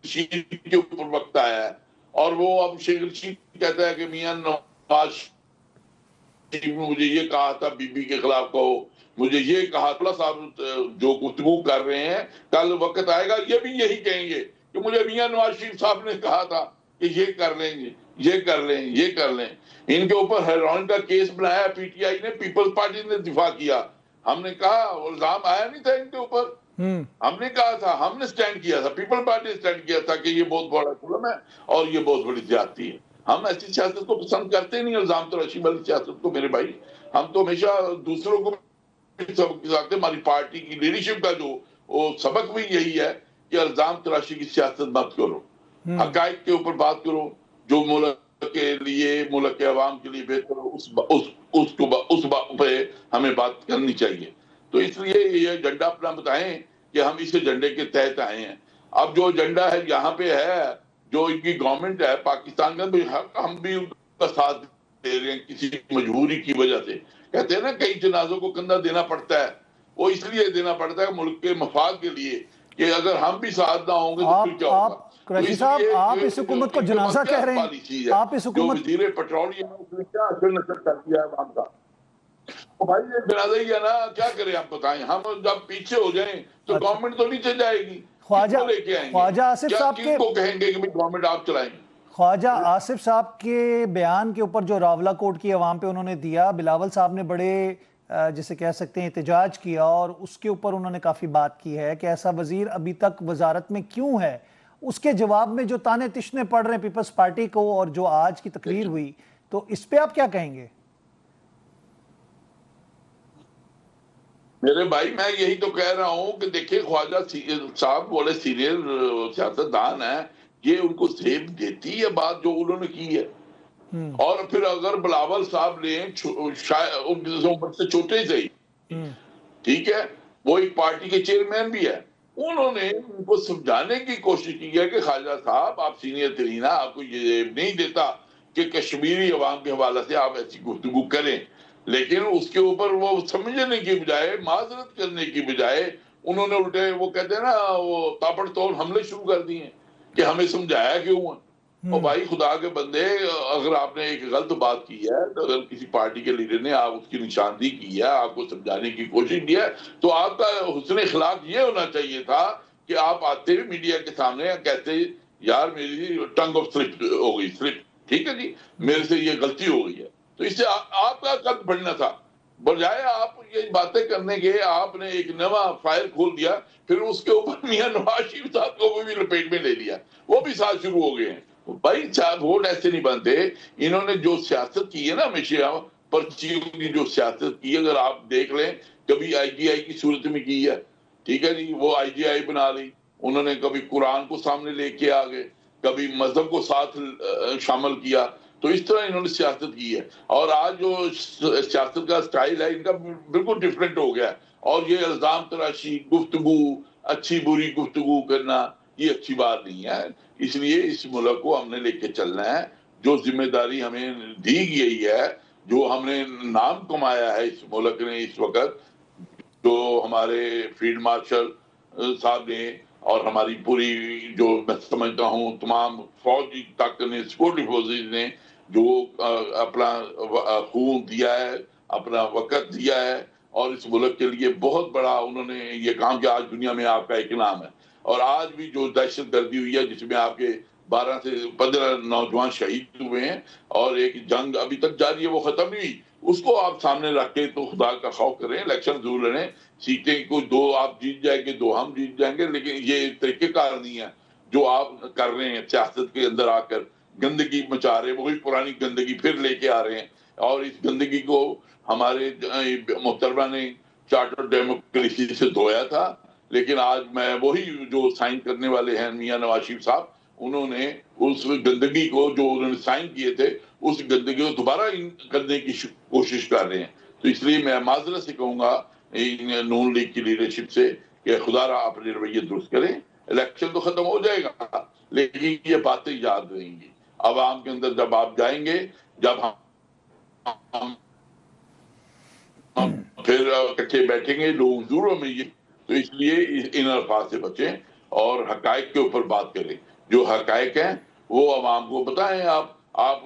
Speaker 5: رشید کے اوپر وقت آیا ہے. اور وہ اب شیخ رشید کہتا ہے کہ میاں نواز شریف نے مجھے یہ کہا تھا بی بی کے خلاف کہو، مجھے یہ کہا. اللہ صاحب جو گفتگو کر رہے ہیں، کل وقت آئے گا یہ بھی یہی کہیں گے کہ مجھے میاں نواز شریف صاحب نے کہا تھا کہ یہ کر لیں گے، یہ کر لیں، یہ کر لیں. ان کے اوپر ہیروئن کا کیس بنایا پی ٹی آئی نے، پیپلز پارٹی نے دفاع کیا. ہم نے کہا الزام آیا نہیں تھا ان کے اوپر، ہم نے کہا تھا، ہم نے سٹینڈ کیا تھا، پیپل پارٹی نے سٹینڈ کیا تھا کہ یہ بہت بڑا ظلم ہے اور یہ بہت بڑی زیادتی ہے. ہم ایسی سیاست کو پسند کرتے نہیں، الزام تراشی والی سیاست کو میرے بھائی. ہم تو ہمیشہ دوسروں کو سبق سکھاتے. ہماری پارٹی کی لیڈرشپ کا جو وہ سبق بھی یہی ہے کہ الزام تراشی کی سیاست مت کرو، حقائق کے اوپر بات کرو، جو ملک کے لیے، ملک کے عوام کے لیے بہتر ہو، اس پہ ہمیں بات کرنی چاہیے. تو اس لیے یہ ایجنڈا اپنا بتائیں کہ ہم اس ایجنڈے کے تحت آئے ہیں. اب جو ایجنڈا ہے یہاں پہ ہے, جو ان کی گورنمنٹ ہے پاکستان کا, ہم بھی ان کا ساتھ دے رہے ہیں کسی مجبوری کی وجہ سے. کہتے ہیں نا کئی جنازوں کو کندھا دینا پڑتا ہے, وہ اس لیے دینا پڑتا ہے ملک کے مفاد کے لیے, کہ اگر ہم بھی ساتھ نہ ہوں گے تو پھر کیا ہوگا.
Speaker 3: قریشی صاحب آپ اس حکومت کو جنازہ کہہ رہے ہیں, آپ اس حکومت
Speaker 5: جو وزیر پیٹرولیم ہے اس نے کیا اثر نشر کر دیا ہے عوام کا. بھائی یہ جنازہ ہی ہے نا, کیا کریں آپ بتائیں. ہم جب پیچھے ہو جائیں تو گورنمنٹ تو نیچے جائے گی,
Speaker 3: خواجہ آصف صاحب کے
Speaker 5: کو کہیں گے کہ گورنمنٹ آپ چلائیں.
Speaker 3: خواجہ آصف صاحب کے بیان کے اوپر جو راولا کوٹ کی عوام پہ انہوں نے دیا, بلاول صاحب نے بڑے جسے کہہ سکتے ہیں احتجاج کیا, اور اس کے اوپر انہوں نے کافی بات کی ہے کہ ایسا وزیر ابھی تک وزارت میں کیوں ہے. اس کے جواب میں جو تانے تشنے پڑ رہے ہیں پیپلز پارٹی کو, اور جو آج کی تقریر ہوئی, تو اس پہ آپ کیا کہیں گے؟
Speaker 5: میرے بھائی میں یہی تو کہہ رہا ہوں کہ دیکھیں خواجہ صاحب بڑے سینئر سیاستدان ہیں, یہ ان کو سیب دیتی ہے بات جو انہوں نے کی ہے. اور پھر اگر بلاول صاحب نے عمر سے چھوٹے سے ہی, ٹھیک ہے, وہ ایک پارٹی کے چیئرمین بھی ہے, انہوں نے ان کو سمجھانے کی کوشش کی ہے کہ خواجہ صاحب آپ سینئر ترین, آپ کو یہ نہیں دیتا کہ کشمیری عوام کے حوالے سے آپ ایسی گفتگو کریں. لیکن اس کے اوپر وہ سمجھنے کی بجائے, معذرت کرنے کی بجائے, انہوں نے الٹے وہ کہتے ہیں نا وہ تاپڑ توڑ حملے شروع کر دیے کہ ہمیں سمجھایا کیوں ہے. اور بھائی خدا کے بندے, اگر آپ نے ایک غلط بات کی ہے, اگر کسی پارٹی کے لیڈر نے آپ اس کی نشاندہی کی ہے, آپ کو سمجھانے کی کوشش کی ہے, تو آپ کا حسن اخلاق یہ ہونا چاہیے تھا کہ آپ آتے ہوئے میڈیا کے سامنے کہتے یار میری ٹنگ آف سلپ ہو گئی, سلپ, ٹھیک ہے جی, میرے سے یہ غلطی ہو گئی ہے. تو اس سے آپ کا قد بڑھنا تھا. بجائے آپ یہ باتیں کرنے کے آپ نے ایک نوا فائل کھول دیا, پھر اس کے اوپر میاں نواز شریف صاحب کو بھی لپیٹ میں لے لیا, وہ بھی ساتھ شروع ہو گئے ہیں. بھائی ووٹ ایسے نہیں بنتے. انہوں نے جو سیاست کی ہے نا ہمیشہ پرچیوں کی جو سیاست کی, اگر آپ دیکھ لیں کبھی آئی جی آئی کی صورت میں کی ہے, ٹھیک ہے جی, وہ آئی جی آئی بنا لی, انہوں نے کبھی قرآن کو سامنے لے کے آگے, کبھی مذہب کو ساتھ شامل کیا. تو اس طرح انہوں نے سیاست کی ہے. اور آج جو سیاست کا سٹائل ہے ان کا بالکل ڈیفرنٹ ہو گیا ہے. اور یہ الزام تراشی, گفتگو, اچھی بری گفتگو کرنا, یہ اچھی بات نہیں ہے. اس لیے اس ملک کو ہم نے لے کے چلنا ہے. جو ذمہ داری ہمیں دی گئی ہے, جو ہم نے نام کمایا ہے اس ملک نے اس وقت, جو ہمارے فیلڈ مارشل صاحب نے اور ہماری پوری جو میں سمجھتا ہوں تمام فوجی طاقت نے, سیکورٹی فورسز نے جو اپنا خون دیا ہے, اپنا وقت دیا ہے, اور اس ملک کے لیے بہت بڑا انہوں نے یہ کام کیا. آج دنیا میں آپ کا ایک نام ہے. اور آج بھی جو دہشت گردی ہوئی ہے جس میں آپ کے 12 سے 15 نوجوان شہید ہوئے ہیں, اور ایک جنگ ابھی تک جاری ہے, وہ ختم نہیں ہوئی, اس کو آپ سامنے رکھ کے تو خدا کا خوف کریں, الیکشن ضرور لڑیں, سیٹیں کو 2 آپ جیت جائیں گے, 2 ہم جیت جائیں گے, لیکن یہ طریقہ کار نہیں ہے جو آپ کر رہے ہیں. سیاست کے اندر آ کر گندگی مچا رہے ہیں, وہی پرانی گندگی پھر لے کے آ رہے ہیں. اور اس گندگی کو ہمارے محترمہ نے چارٹر ڈیموکریسی سے دھویا تھا, لیکن آج میں وہی جو سائن کرنے والے ہیں میاں نواز شریف صاحب, انہوں نے اس گندگی کو جو انہوں نے سائن کیے تھے, اس گندگی کو دوبارہ کرنے کی کوشش کر رہے ہیں. تو اس لیے میں معذرت سے کہوں گا نون لیگ کی لیڈرشپ سے کہ خدا را اپنے رویے درست کریں. الیکشن تو ختم ہو جائے گا, لیکن یہ باتیں یاد رہیں گی عوام کے اندر. جب آپ جائیں گے, جب ہم پھر اکٹھے بیٹھیں گے لوگ ضرور میں یہ, تو اس لیے ان الفاظ سے بچیں اور حقائق کے اوپر بات کریں. جو حقائق ہیں وہ عوام کو بتائیں. آپ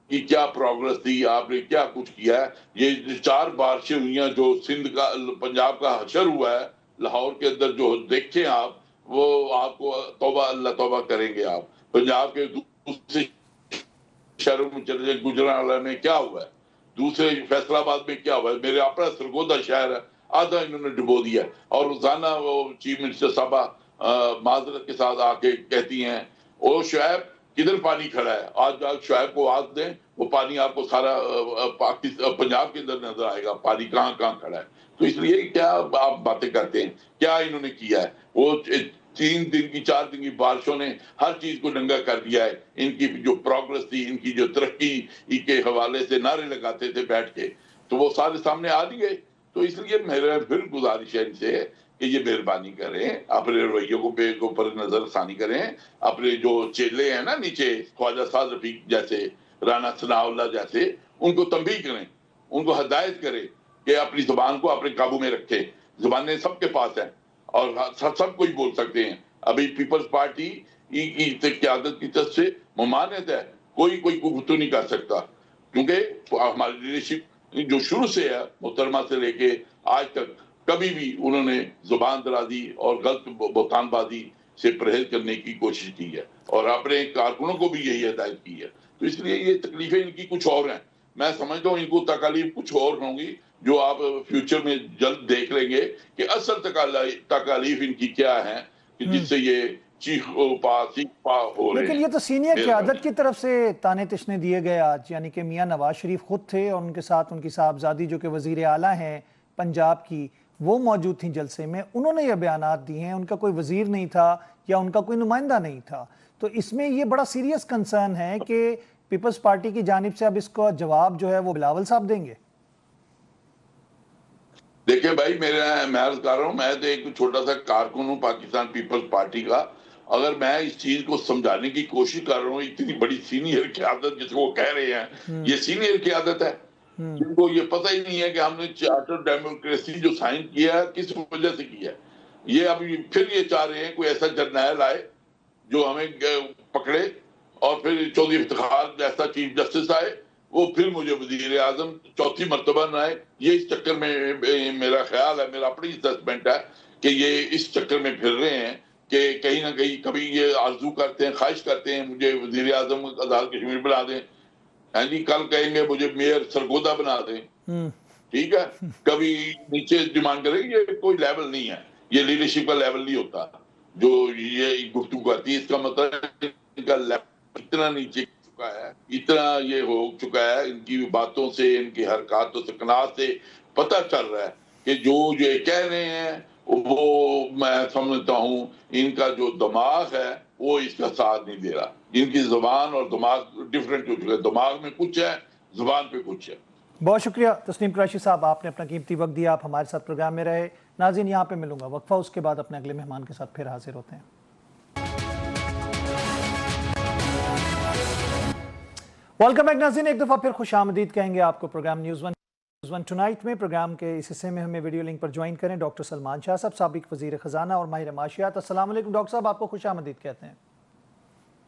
Speaker 5: کی کیا پروگرس تھی, آپ نے کیا کچھ کیا ہے. یہ 4 بارشیں ہوئی ہیں جو سندھ کا, پنجاب کا حشر ہوا ہے لاہور کے اندر, جو دیکھیں آپ, وہ آپ کو توبہ اللہ توبہ کریں گے. آپ پنجاب کے دوسرے شہروں میں چلے جائیں, گجرانوالہ میں کیا ہوا ہے, دوسرے فیصل آباد میں کیا ہوا ہے, میرے اپنا سرگودا شہر ہے, آدھا انہوں نے ڈبو دیا. اور روزانہ وہ چیف منسٹر صاحبہ معذرت کے ساتھ آ کے کہتی ہیں او شعیب کدھر پانی کھڑا ہے. آج شعیب کو آواز دیں, وہ پانی آپ کو سارا پنجاب کے اندر نظر آئے گا, پانی کہاں کہاں کھڑا ہے. تو اس لیے کیا آپ باتیں کرتے ہیں, کیا انہوں نے کیا ہے. وہ 3 دن کی 4 دن کی بارشوں نے ہر چیز کو ننگا کر دیا ہے. ان کی جو پروگرس تھی, ان کی جو ترقی کے حوالے سے نعرے لگاتے تھے بیٹھ کے, تو وہ سارے سامنے آ نہیں گئے. تو اس لیے میرا پھر گزارش ہے ان سے کہ یہ مہربانی کریں، اپنے رویوں کو پر نظر ثانی کریں، اپنے جو چیلے ہیں نا نیچے، خواجہ سعد رفیق جیسے، رانا ثناء اللہ جیسے، ان کو تنبیہ کریں، ان کو ہدایت کریں کہ اپنی زبان کو اپنے قابو میں رکھیں. زبانیں سب کے پاس ہیں اور سب کوئی بول سکتے ہیں. ابھی پیپلز پارٹی کی قیادت کی طرف سے ممانعت ہے، کوئی گفتگو نہیں کر سکتا، کیونکہ ہماری لیڈرشپ جو شروع سے ہے محترمہ سے لے کے آج تک کبھی بھی انہوں نے زبان درازی اور غلط بہتان بازی سے پرہیز کرنے کی کوشش کی ہے اور اپنے کارکنوں کو بھی یہی ہدایت کی ہے. تو اس لیے یہ تکلیفیں ان کی کچھ اور ہیں. میں سمجھتا ہوں ان کو تکالیف کچھ اور ہوں گی جو آپ فیوچر میں جلد دیکھ لیں گے کہ اصل تکالیف ان کی کیا ہیں کہ جس سے یہ چیخ پا ہو رہے ہیں.
Speaker 3: لیکن یہ تو سینئر قیادت کی طرف سے تانے تشنے دیے گئے آج، یعنی کہ میاں نواز شریف خود تھے اور ان کے ساتھ ان کی صاحبزادی جو کہ وزیر اعلیٰ ہیں پنجاب کی، وہ موجود تھیں جلسے میں. انہوں نے یہ بیانات دی ہیں، ان کا کوئی وزیر نہیں تھا یا ان کا کوئی نمائندہ نہیں تھا. تو اس میں یہ بڑا سیریس کنسرن ہے کہ پیپلز پارٹی کی جانب سے اب اس کا جواب جو ہے وہ بلاول صاحب دیں گے.
Speaker 5: دیکھیں بھائی، میں عرض کر رہا ہوں، میں تو ایک چھوٹا سا کارکن ہوں پاکستان پیپلز پارٹی کا. اگر میں اس چیز کو سمجھانے کی کوشش کر رہا ہوں، اتنی بڑی سینئر قیادت جس کو وہ کہہ رہے ہیں، یہ سینئر قیادت ہے جن کو یہ پتہ ہی نہیں ہے کہ ہم نے چارٹر ڈیموکریسی جو سائن کیا ہے کس وجہ سے کیا ہے. یہ اب پھر یہ چاہ رہے ہیں کوئی ایسا جرنیل آئے جو ہمیں پکڑے، اور پھر چودھری افتخار جیسا چیف جسٹس آئے، وہ پھر مجھے وزیر اعظم چوتھی مرتبہ نہ آئے. یہ اس چکر میں میرا خیال ہے، میرا اپنی اسسمنٹ ہے کہ یہ اس چکر میں پھر رہے ہیں کہ کہیں نہ کہیں کبھی یہ آرزو کرتے ہیں، خواہش کرتے ہیں مجھے وزیر اعظم آزاد کشمیر بنا دیں، ہاں جی، کل کہیں گے مجھے میئر سرگودا بنا دیں، ٹھیک ہے، کبھی نیچے ڈیمانڈ کریں. یہ کوئی لیول نہیں ہے، یہ لیڈرشپ کا لیول نہیں ہوتا جو یہ گفتگو کرتی ہے. اس کا مطلب ان کا لیول اتنا نیچے چکا ہے، اتنا یہ ہو چکا ہے، ان کی باتوں سے، ان کی حرکات و سکنات سے پتہ چل رہا ہے کہ جو یہ کہہ رہے ہیں وہ، میں سمجھتا ہوں ان کا جو دماغ ہے وہ اس کا ساتھ نہیں دے رہا. ان کی زبان اور دماغ ڈیفرنٹ ہو چکا ہے، دماغ میں کچھ ہے، زبان پہ کچھ ہے.
Speaker 3: بہت شکریہ تسنیم قریشی صاحب، آپ نے اپنا قیمتی وقت دیا، آپ ہمارے ساتھ پروگرام میں رہے. ناظرین، یہاں پہ ملوں گا وقفہ، اس کے بعد اپنے اگلے مہمان کے ساتھ پھر حاضر ہوتے ہیں. ویلکم بیک ناظرین، ایک دفعہ پھر خوش آمدید کہیں گے آپ کو پروگرام نیوز ون ٹونائٹ میں. پروگرام کے اس حصے میں ہمیں ویڈیو لنک پر جوائن کریں ڈاکٹر سلمان شاہ صاحب، سابق وزیر خزانہ اور ماہر معاشیات. السلام علیکم ڈاکٹر صاحب، آپ کو خوش آمدید کہتے ہیں.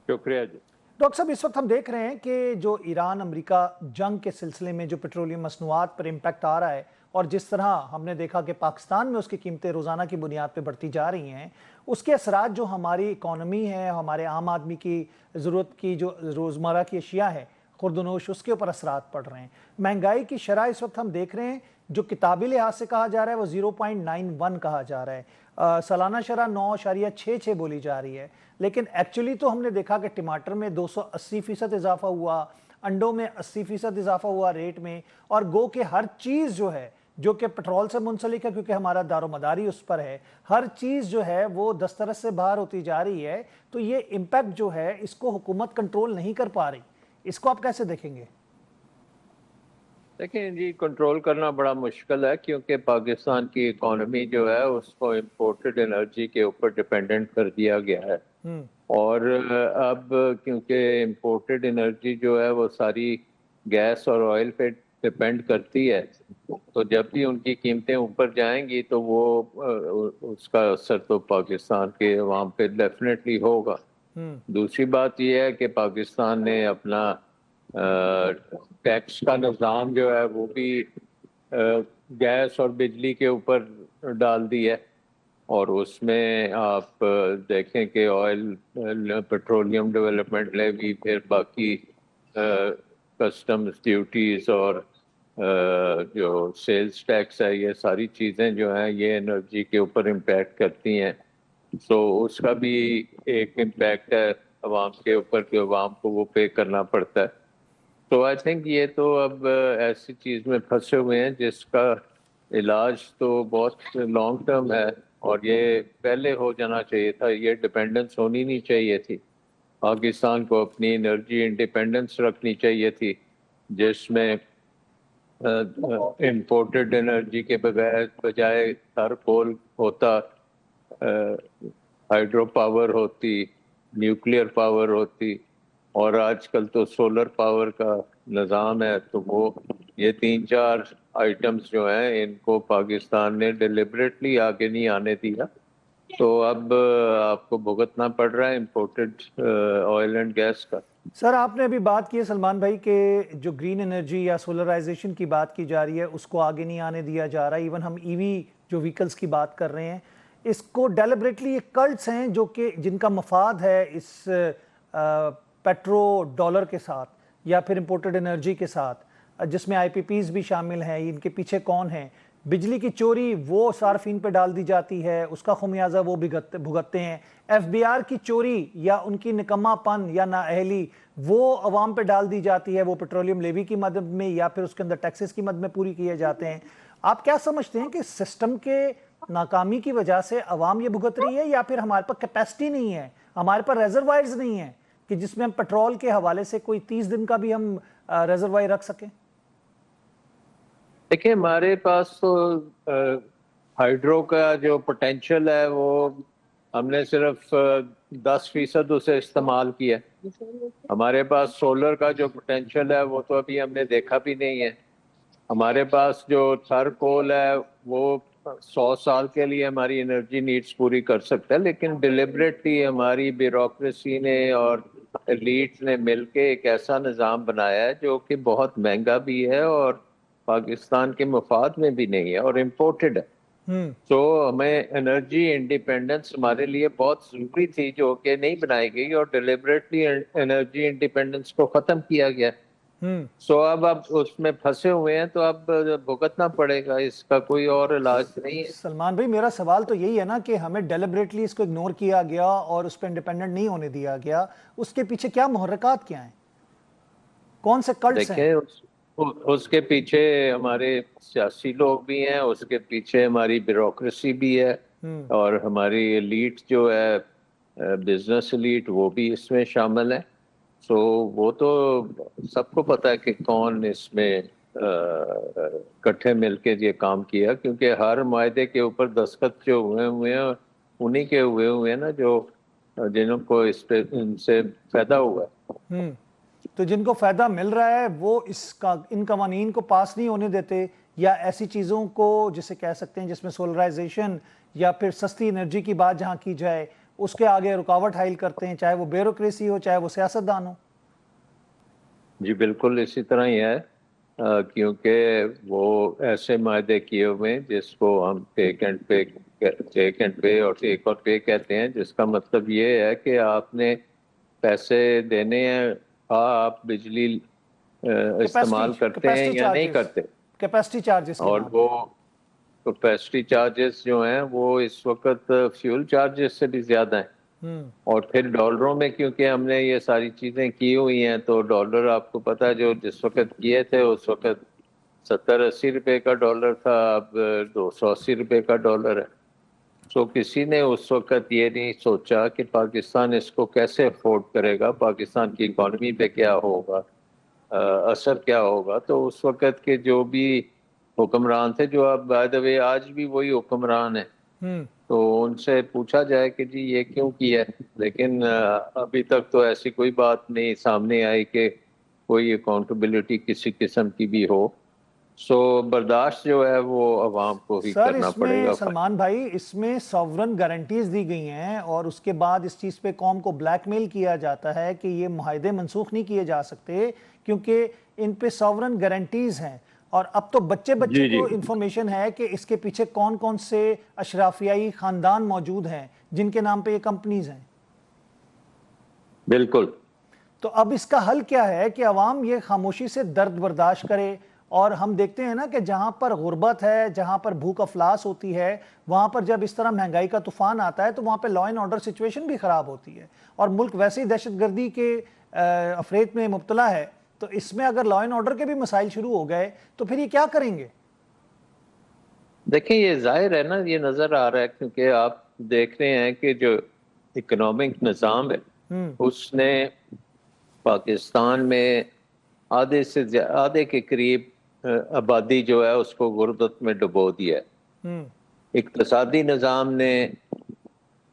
Speaker 6: شکریہ جی.
Speaker 3: ڈاکٹر صاحب، اس وقت ہم دیکھ رہے ہیں کہ جو ایران امریکہ جنگ کے سلسلے میں جو پیٹرولیم مصنوعات پر امپیکٹ آ رہا ہے، اور جس طرح ہم نے دیکھا کہ پاکستان میں اس کی قیمتیں روزانہ کی بنیاد پہ بڑھتی جا رہی ہیں، اس کے اثرات جو ہماری اکانومی ہے، ہمارے عام آدمی کی ضرورت کی جو روزمرہ کی اشیاء ہے، خوردنوش، اس کے اوپر اثرات پڑ رہے ہیں. مہنگائی کی شرح اس وقت ہم دیکھ رہے ہیں جو کتابی لحاظ سے کہا جا رہا ہے وہ 0.91 کہا جا رہا ہے. سالانہ شرح 9.66 بولی جا رہی ہے، لیکن ایکچولی تو ہم نے دیکھا کہ ٹماٹر میں 280% اضافہ ہوا، انڈوں میں 80% اضافہ ہوا ریٹ میں، اور گو کہ ہر چیز جو ہے جو کہ پٹرول سے منسلک ہے کیونکہ ہمارا دار و مداری اس پر ہے، ہر چیز جو ہے وہ دسترس سے باہر ہوتی جا رہی ہے. تو یہ امپیکٹ جو ہے اس کو حکومت کنٹرول نہیں کر پا رہی، اس کو آپ کیسے دیکھیں گے؟
Speaker 6: دیکھیں جی، کنٹرول کرنا بڑا مشکل ہے کیونکہ پاکستان کی اکانومی جو ہے اس کو امپورٹڈ انرجی کے اوپر ڈیپینڈنٹ کر دیا گیا ہے. اور اب کیونکہ امپورٹڈ انرجی جو ہے وہ ساری گیس اور آئل پہ ڈیپینڈ کرتی ہے، تو جب بھی ان کی قیمتیں اوپر جائیں گی تو وہ اس کا اثر تو پاکستان کے عوام پہ ڈیفینیٹلی ہوگا. دوسری بات یہ ہے کہ پاکستان نے اپنا ٹیکس کا نظام جو ہے وہ بھی گیس اور بجلی کے اوپر ڈال دی ہے، اور اس میں آپ دیکھیں کہ آئل پیٹرولیم ڈیولپمنٹ لیوی، پھر باقی کسٹمز ڈیوٹیز اور جو سیلز ٹیکس ہے، یہ ساری چیزیں جو ہیں یہ انرجی کے اوپر امپیکٹ کرتی ہیں. تو اس کا بھی ایک امپیکٹ ہے عوام کے اوپر کہ عوام کو وہ پے کرنا پڑتا ہے. تو آئی تھنک یہ تو اب ایسی چیز میں پھنسے ہوئے ہیں جس کا علاج تو بہت لانگ ٹرم ہے، اور یہ پہلے ہو جانا چاہیے تھا. یہ ڈیپینڈنس ہونی نہیں چاہیے تھی. پاکستان کو اپنی انرجی انڈیپینڈنس رکھنی چاہیے تھی، جس میں امپورٹڈ انرجی کے بجائے ہر کول ہوتا، ہائیڈرو پاور ہوتی، نیوکلیئر پاور ہوتی، اور آج کل تو سولر پاور کا نظام ہے، تو وہ یہ 3-4 آئٹمس جو ہیں ان کو پاکستان نے ڈیلیبریٹلی آگے نہیں آنے دیا، تو اب آپ کو بھگتنا پڑ رہا ہے امپورٹڈ آئل اینڈ گیس کا۔
Speaker 3: سر آپ نے ابھی بات کی ہے سلمان بھائی کہ جو گرین انرجی یا سولرائزیشن کی بات کی جا رہی ہے اس کو آگے نہیں آنے دیا جا رہا، ایون ہم ای وی جو ویکلز کی بات کر رہے ہیں، اس کو ڈیلیبریٹلی یہ کلٹس ہیں جو کہ جن کا مفاد ہے اس پیٹرو ڈالر کے ساتھ یا پھر امپورٹڈ انرجی کے ساتھ، جس میں آئی پی پیز بھی شامل ہیں، ان کے پیچھے کون ہیں؟ بجلی کی چوری وہ صارفین پہ ڈال دی جاتی ہے، اس کا خمیازہ وہ بھگتتے ہیں۔ ایف بی آر کی چوری یا ان کی نکمہ پن یا نااہلی وہ عوام پہ ڈال دی جاتی ہے، وہ پیٹرولیم لیوی کی مدد میں یا پھر اس کے اندر ٹیکسز کی مدد میں پوری کیے جاتے ہیں۔ آپ کیا سمجھتے ہیں کہ سسٹم کے ناکامی کی وجہ سے عوام یہ بھگت رہی ہے، یا پھر ہمارے پاس کیپیسٹی نہیں ہے، ہمارے پاس ریزروائرز نہیں ہیں کہ جس میں ہم پیٹرول کے حوالے سے کوئی 30 دن کا بھی ہم ریزروائر رکھ سکیں؟
Speaker 6: دیکھیں ہمارے پاس تو ہائیڈرو کا جو پوٹینشیل ہے وہ ہم نے صرف 10% اسے استعمال کیا۔ ہمارے پاس سولر کا جو پوٹینشیل ہے وہ تو ابھی ہم نے دیکھا بھی نہیں ہے۔ ہمارے پاس جو تھر کول ہے وہ 100 سال کے لیے ہماری انرجی نیڈز پوری کر سکتا ہے، لیکن ڈیلیبریٹلی ہماری بیوروکریسی نے اور ایلیٹ نے مل کے ایک ایسا نظام بنایا ہے جو کہ بہت مہنگا بھی ہے اور پاکستان کے مفاد میں بھی نہیں ہے اور امپورٹڈ ہے۔ تو ہمیں انرجی انڈیپینڈنس ہمارے لیے بہت ضروری تھی جو کہ نہیں بنائی گئی، اور ڈیلیبریٹلی انرجی انڈیپینڈنس کو ختم کیا گیا۔ سو اب اس میں پھنسے ہوئے ہیں تو اب بھگتنا پڑے گا، اس کا کوئی اور علاج نہیں ہے۔
Speaker 3: سلمان بھائی میرا سوال تو یہی ہے نا کہ ہمیں ڈیلیبریٹلی اس کو اگنور کیا گیا اور اس پہ انڈیپینڈنٹ نہیں ہونے دیا گیا، اس کے پیچھے کیا محرکات کیا ہیں؟ کون سے کلٹس ہیں؟
Speaker 6: دیکھیں اس کے پیچھے ہمارے سیاسی لوگ بھی ہیں، اس کے پیچھے ہماری بیوروکریسی بھی ہے، اور ہماری ایلیٹ جو ہے بزنس ایلیٹ وہ بھی اس میں شامل ہے۔ سو وہ تو سب کو پتہ ہے کہ کون اس میں اکٹھے مل کے یہ کام کیا، کیونکہ ہر معاہدے کے اوپر دستخط جو ہوئے ہیں انہی کے ہوئے ہیں نا جو جنہوں کو اس پہ ان سے فائدہ ہوا ہے۔
Speaker 3: تو جن کو فائدہ مل رہا ہے وہ ان قوانین کو پاس نہیں ہونے دیتے، یا ایسی چیزوں کو جسے کہہ سکتے ہیں جس میں سولرائزیشن یا پھر سستی انرجی کی بات جہاں کی جائے اس کے آگے رکاوٹ حائل کرتے ہیں، چاہے وہ بیوروکریسی ہو چاہے وہ سیاستدان ہو؟
Speaker 6: جی بالکل اسی طرح ہی ہے، کیونکہ وہ ایسے معاہدے کیے ہوئے ہیں جس کو ہم ٹیک اینڈ پے اور ٹیک اور پے کہتے ہیں، جس کا مطلب یہ ہے کہ آپ نے پیسے دینے ہیں، آپ بجلی استعمال کرتے ہیں یا نہیں کرتے،
Speaker 3: کیپیسٹی چارجز،
Speaker 6: اور وہ کیپیسٹی چارجز جو ہیں وہ اس وقت فیول چارجز سے بھی زیادہ ہیں، اور پھر ڈالروں میں کیونکہ ہم نے یہ ساری چیزیں کی ہوئی ہیں تو ڈالر آپ کو پتہ جو جس وقت کیے تھے اس وقت 70-80 روپے کا ڈالر تھا، اب 280 روپے کا ڈالر ہے۔ سو کسی نے اس وقت یہ نہیں سوچا کہ پاکستان اس کو کیسے افورڈ کرے گا، پاکستان کی اکانومی پہ کیا ہوگا، اثر کیا ہوگا۔ تو اس وقت کے جو بھی حکمران تھے، جو اب بائی دا وے آج بھی وہی حکمران ہیں، تو ان سے پوچھا جائے کہ جی یہ کیوں کیا ہے، لیکن ابھی تک تو ایسی کوئی بات نہیں سامنے آئی کہ کوئی اکاؤنٹیبلٹی کسی قسم کی بھی ہو۔ سو برداشت جو ہے وہ عوام کو ہی کرنا پڑے گا۔
Speaker 3: سلمان بھائی اس میں سوورن گارنٹیز دی گئی ہیں اور اس کے بعد اس چیز پہ قوم کو بلیک میل کیا جاتا ہے کہ یہ معاہدے منسوخ نہیں کیے جا سکتے کیونکہ ان پہ سوورن گارنٹیز ہیں، اور اب تو بچے کو انفارمیشن ہے کہ اس کے پیچھے کون کون سے اشرافیائی خاندان موجود ہیں جن کے نام پہ یہ کمپنیز ہیں۔
Speaker 6: بالکل۔
Speaker 3: تو اب اس کا حل کیا ہے کہ عوام یہ خاموشی سے درد برداشت کرے؟ اور ہم دیکھتے ہیں نا کہ جہاں پر غربت ہے، جہاں پر بھوک افلاس ہوتی ہے، وہاں پر جب اس طرح مہنگائی کا طوفان آتا ہے تو وہاں پہ لا اینڈ آرڈر سچویشن بھی خراب ہوتی ہے، اور ملک ویسے ہی دہشت گردی کے افریت میں مبتلا ہے، تو اس میں اگر لا اینڈ آرڈر کے بھی مسائل شروع ہو گئے تو پھر یہ کیا کریں گے؟
Speaker 6: دیکھیں یہ ظاہر ہے نا، یہ نظر آ رہا ہے، کیونکہ آپ دیکھ رہے ہیں کہ جو اکنامک نظام ہے اس نے پاکستان میں آدھے کے قریب آبادی جو ہے اس کو غربت میں ڈبو دیا ہے۔ اقتصادی نظام نے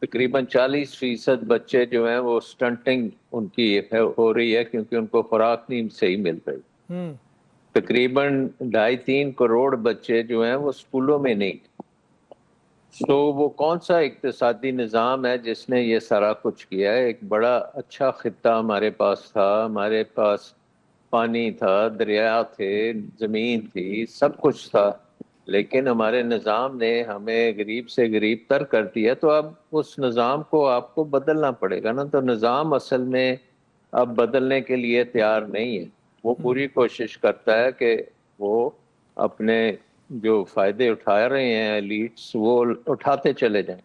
Speaker 6: تقریباً 40% بچے جو ہیں وہ سٹنٹنگ ان کی ہو رہی ہے کیونکہ ان کو خوراک نہیں صحیح مل رہی۔ تقریباً 2.5-3 کروڑ بچے جو ہیں وہ اسکولوں میں نہیں۔ تو وہ کون سا اقتصادی نظام ہے جس نے یہ سارا کچھ کیا ہے؟ ایک بڑا اچھا خطہ ہمارے پاس تھا، ہمارے پاس پانی تھا، دریا تھے، زمین تھی، سب کچھ تھا، لیکن ہمارے نظام نے ہمیں غریب سے غریب تر کر دیا۔ تو اب اس نظام کو آپ کو بدلنا پڑے گا نا۔ تو نظام اصل میں اب بدلنے کے لیے تیار نہیں ہے، وہ پوری کوشش کرتا ہے کہ وہ اپنے جو فائدے اٹھا رہے ہیں ایلیٹس وہ اٹھاتے چلے جائیں۔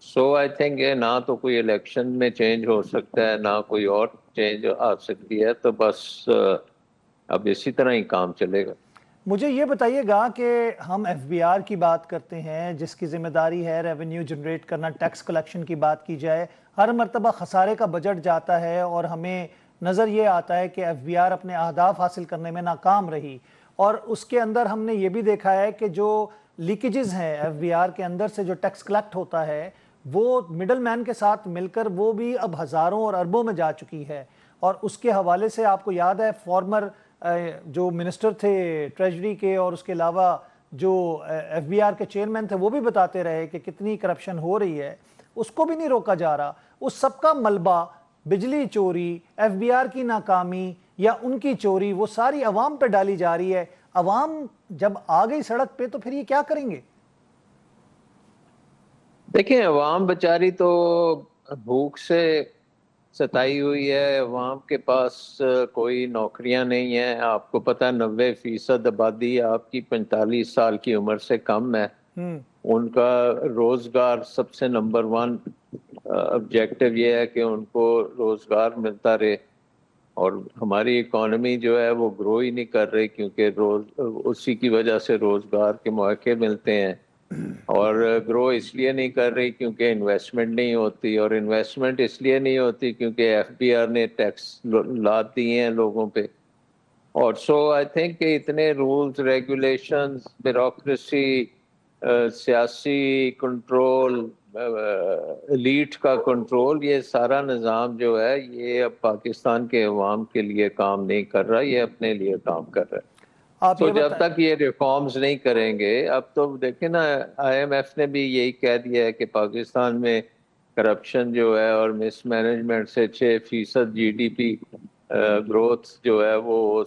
Speaker 6: سو آئی تھنک نہ تو کوئی الیکشن میں چینج ہو سکتا ہے، نہ کوئی اور چینج آ سکتی ہے، تو بس اب اسی طرح ہی کام چلے گا۔
Speaker 3: مجھے یہ بتائیے گا کہ ہم ایف بی آر کی بات کرتے ہیں جس کی ذمہ داری ہے ریونیو جنریٹ کرنا، ٹیکس کلیکشن کی بات کی جائے، ہر مرتبہ خسارے کا بجٹ جاتا ہے اور ہمیں نظر یہ آتا ہے کہ ایف بی آر اپنے اہداف حاصل کرنے میں ناکام رہی، اور اس کے اندر ہم نے یہ بھی دیکھا ہے کہ جو لیکیجز ہیں ایف بی آر کے اندر سے جو ٹیکس کلیکٹ ہوتا ہے وہ مڈل مین کے ساتھ مل کر وہ بھی اب ہزاروں اور اربوں میں جا چکی ہے۔ اور اس کے حوالے سے آپ کو یاد ہے فارمر جو منسٹر تھے ٹریجری کے اور اس کے علاوہ جو ایف بی آر کے چیئرمین تھے وہ بھی بتاتے رہے کہ کتنی کرپشن ہو رہی ہے، اس کو بھی نہیں روکا جا رہا۔ اس سب کا ملبہ بجلی چوری، ایف بی آر کی ناکامی یا ان کی چوری وہ ساری عوام پہ ڈالی جا رہی ہے۔ عوام جب آ گئی سڑک پہ تو پھر یہ کیا کریں گے؟
Speaker 6: دیکھیں عوام بیچاری تو بھوک سے ستائی ہوئی ہے، عوام کے پاس کوئی نوکریاں نہیں ہیں۔ آپ کو پتہ ہے 90% آبادی آپ کی 45 سال کی عمر سے کم ہے۔ ان کا روزگار سب سے نمبر 1 آبجیکٹو یہ ہے کہ ان کو روزگار ملتا رہے، اور ہماری اکانومی جو ہے وہ گرو ہی نہیں کر رہی کیونکہ اسی کی وجہ سے روزگار کے مواقع ملتے ہیں، اور گرو اس لیے نہیں کر رہی کیونکہ انویسٹمنٹ نہیں ہوتی، اور انویسٹمنٹ اس لیے نہیں ہوتی کیونکہ ایف بی آر نے ٹیکس لاد دیے ہیں لوگوں پہ۔ اور سو آئی تھنک کہ اتنے رولز ریگولیشنز، بیوروکریسی، سیاسی کنٹرول، ایلیٹ کا کنٹرول، یہ سارا نظام جو ہے یہ اب پاکستان کے عوام کے لیے کام نہیں کر رہا، یہ اپنے لیے کام کر رہا ہے۔ تو جب تک یہ ریفارمز نہیں کریں گے، اب تو دیکھیں نا آئی ایم ایف نے بھی یہی کہہ دیا ہے کہ پاکستان میں کرپشن جو ہے اور مس مینجمنٹ سے 6% جی ڈی پی گروتھ جو ہے وہ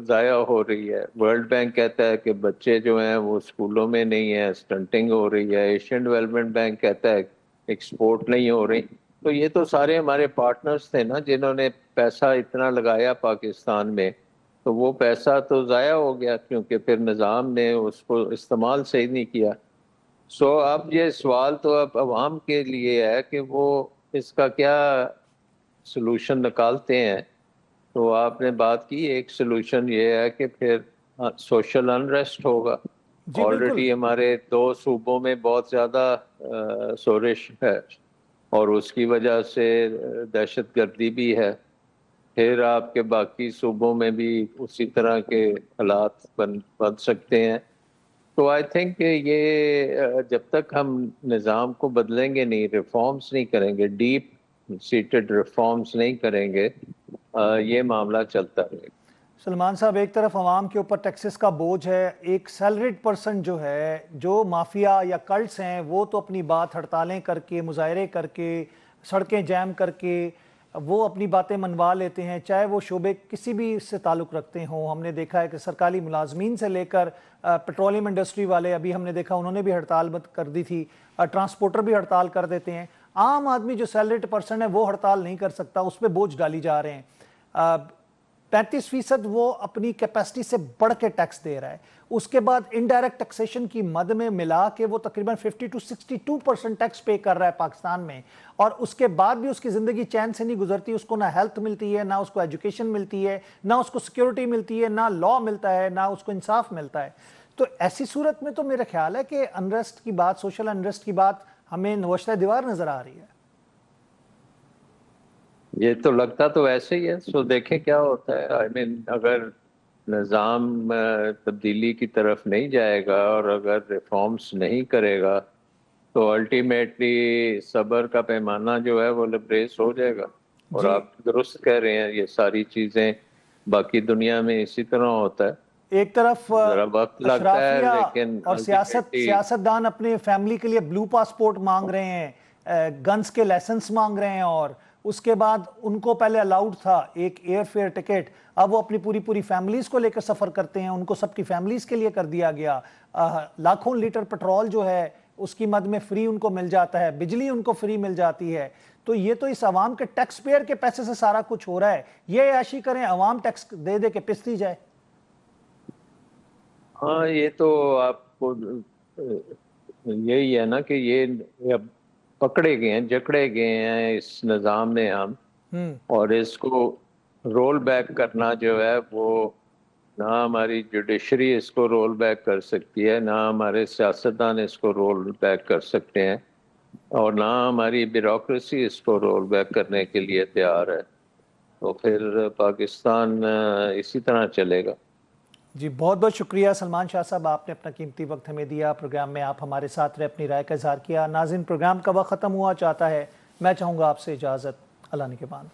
Speaker 6: ضائع ہو رہی ہے۔ ورلڈ بینک کہتا ہے کہ بچے جو ہیں وہ اسکولوں میں نہیں ہیں، سٹنٹنگ ہو رہی ہے۔ ایشین ڈیولپمنٹ بینک کہتا ہے ایکسپورٹ نہیں ہو رہی۔ تو یہ تو سارے ہمارے پارٹنرز تھے نا جنہوں نے پیسہ اتنا لگایا پاکستان میں، تو وہ پیسہ تو ضائع ہو گیا کیونکہ پھر نظام نے اس کو استعمال صحیح نہیں کیا۔ سو اب یہ سوال تو اب عوام کے لیے ہے کہ وہ اس کا کیا سلوشن نکالتے ہیں۔ تو آپ نے بات کی، ایک سلوشن یہ ہے کہ پھر سوشل انریسٹ ہوگا۔ آلریڈی ہمارے 2 صوبوں میں بہت زیادہ شورش ہے اور اس کی وجہ سے دہشت گردی بھی ہے، پھر آپ کے باقی صوبوں میں بھی اسی طرح کے حالات بن سکتے ہیں۔ تو آئی تھنک کہ یہ جب تک ہم نظام کو بدلیں گے نہیں، ریفارمز نہیں کریں گے، ڈیپ سیٹڈ ریفارمز نہیں کریں گے، یہ معاملہ چلتا رہے گا۔
Speaker 3: سلمان صاحب، ایک طرف عوام کے اوپر ٹیکسز کا بوجھ ہے، ایک سیلریڈ پرسن جو ہے، جو مافیا یا کلٹس ہیں، وہ تو اپنی بات ہڑتالیں کر کے، مظاہرے کر کے، سڑکیں جیم کر کے وہ اپنی باتیں منوا لیتے ہیں، چاہے وہ شعبے کسی بھی اس سے تعلق رکھتے ہوں۔ ہم نے دیکھا ہے کہ سرکاری ملازمین سے لے کر پیٹرولیم انڈسٹری والے، ابھی ہم نے دیکھا انہوں نے بھی ہڑتال کر دی تھی، ٹرانسپورٹر بھی ہڑتال کر دیتے ہیں۔ عام آدمی جو سیلریڈ پرسن ہے وہ ہڑتال نہیں کر سکتا، اس پہ بوجھ ڈالی جا رہے ہیں۔ 35% وہ اپنی کیپیسٹی سے بڑھ کے ٹیکس دے رہا ہے، اس کے بعد انڈائریکٹ ٹیکسیشن کی مد میں ملا کے وہ تقریباً 50-62% ٹیکس پے کر رہا ہے پاکستان میں، اور اس کے بعد بھی اس کی زندگی چین سے نہیں گزرتی۔ اس کو نہ ہیلتھ ملتی ہے، نہ اس کو ایجوکیشن ملتی ہے، نہ اس کو سیکیورٹی ملتی ہے، نہ لا ملتا ہے، نہ اس کو انصاف ملتا ہے۔ تو ایسی صورت میں تو میرا خیال ہے کہ انریسٹ کی بات، سوشل انریسٹ کی بات ہمیں نوشتہ دیوار نظر آ رہی ہے۔
Speaker 6: یہ تو لگتا تو ایسے ہی ہے، سو دیکھیں کیا ہوتا ہے۔ آئی مین اگر نظام تبدیلی کی طرف نہیں جائے گا اور اگر ریفارمز نہیں کرے گا تو الٹیمیٹلی صبر کا پیمانہ جو ہے وہ لبریز ہو جائے گا. اور آپ درست کہہ رہے ہیں، یہ ساری چیزیں باقی دنیا میں اسی طرح ہوتا ہے.
Speaker 3: ایک طرف اشرافیہ
Speaker 6: لیکن
Speaker 3: اور سیاستدان اپنے فیملی کے لیے بلو پاسپورٹ مانگ رہے ہیں، گنز کے لائسنس مانگ رہے ہیں، اور اس کے بعد ان کو پہلے الاؤڈ تھا ایک ایئر فیئر ٹکٹ، اب وہ اپنی پوری فیملیز کو لے کر سفر کرتے ہیں، ان کو سب کی فیملیز کے لیے کر دیا گیا. لاکھوں لیٹر پیٹرول جو ہے اس کی مد میں فری ان کو مل جاتا ہے، بجلی ان کو فری مل جاتی ہے. تو یہ تو اس عوام کے ٹیکس پیئر کے پیسے سے سارا کچھ ہو رہا ہے. یہ عیاشی کریں، عوام ٹیکس دے دے کے پستی جائے.
Speaker 6: ہاں، یہ تو آپ کو یہی ہے نا کہ یہ اب پکڑے گئے ہیں، جکڑے گئے ہیں اس نظام میں ہم، اور اس کو رول بیک کرنا جو ہے وہ نہ ہماری جوڈیشری اس کو رول بیک کر سکتی ہے، نہ ہمارے سیاستدان اس کو رول بیک کر سکتے ہیں، اور نہ ہماری بیوروکریسی اس کو رول بیک کرنے کے لیے تیار ہے. تو پھر پاکستان اسی طرح چلے گا.
Speaker 3: جی بہت بہت شکریہ سلمان شاہ صاحب، آپ نے اپنا قیمتی وقت ہمیں دیا، پروگرام میں آپ ہمارے ساتھ رہے، اپنی رائے کا اظہار کیا. ناظرین، پروگرام کا وقت ختم ہوا چاہتا ہے، میں چاہوں گا آپ سے اجازت. اللہ نگہبان.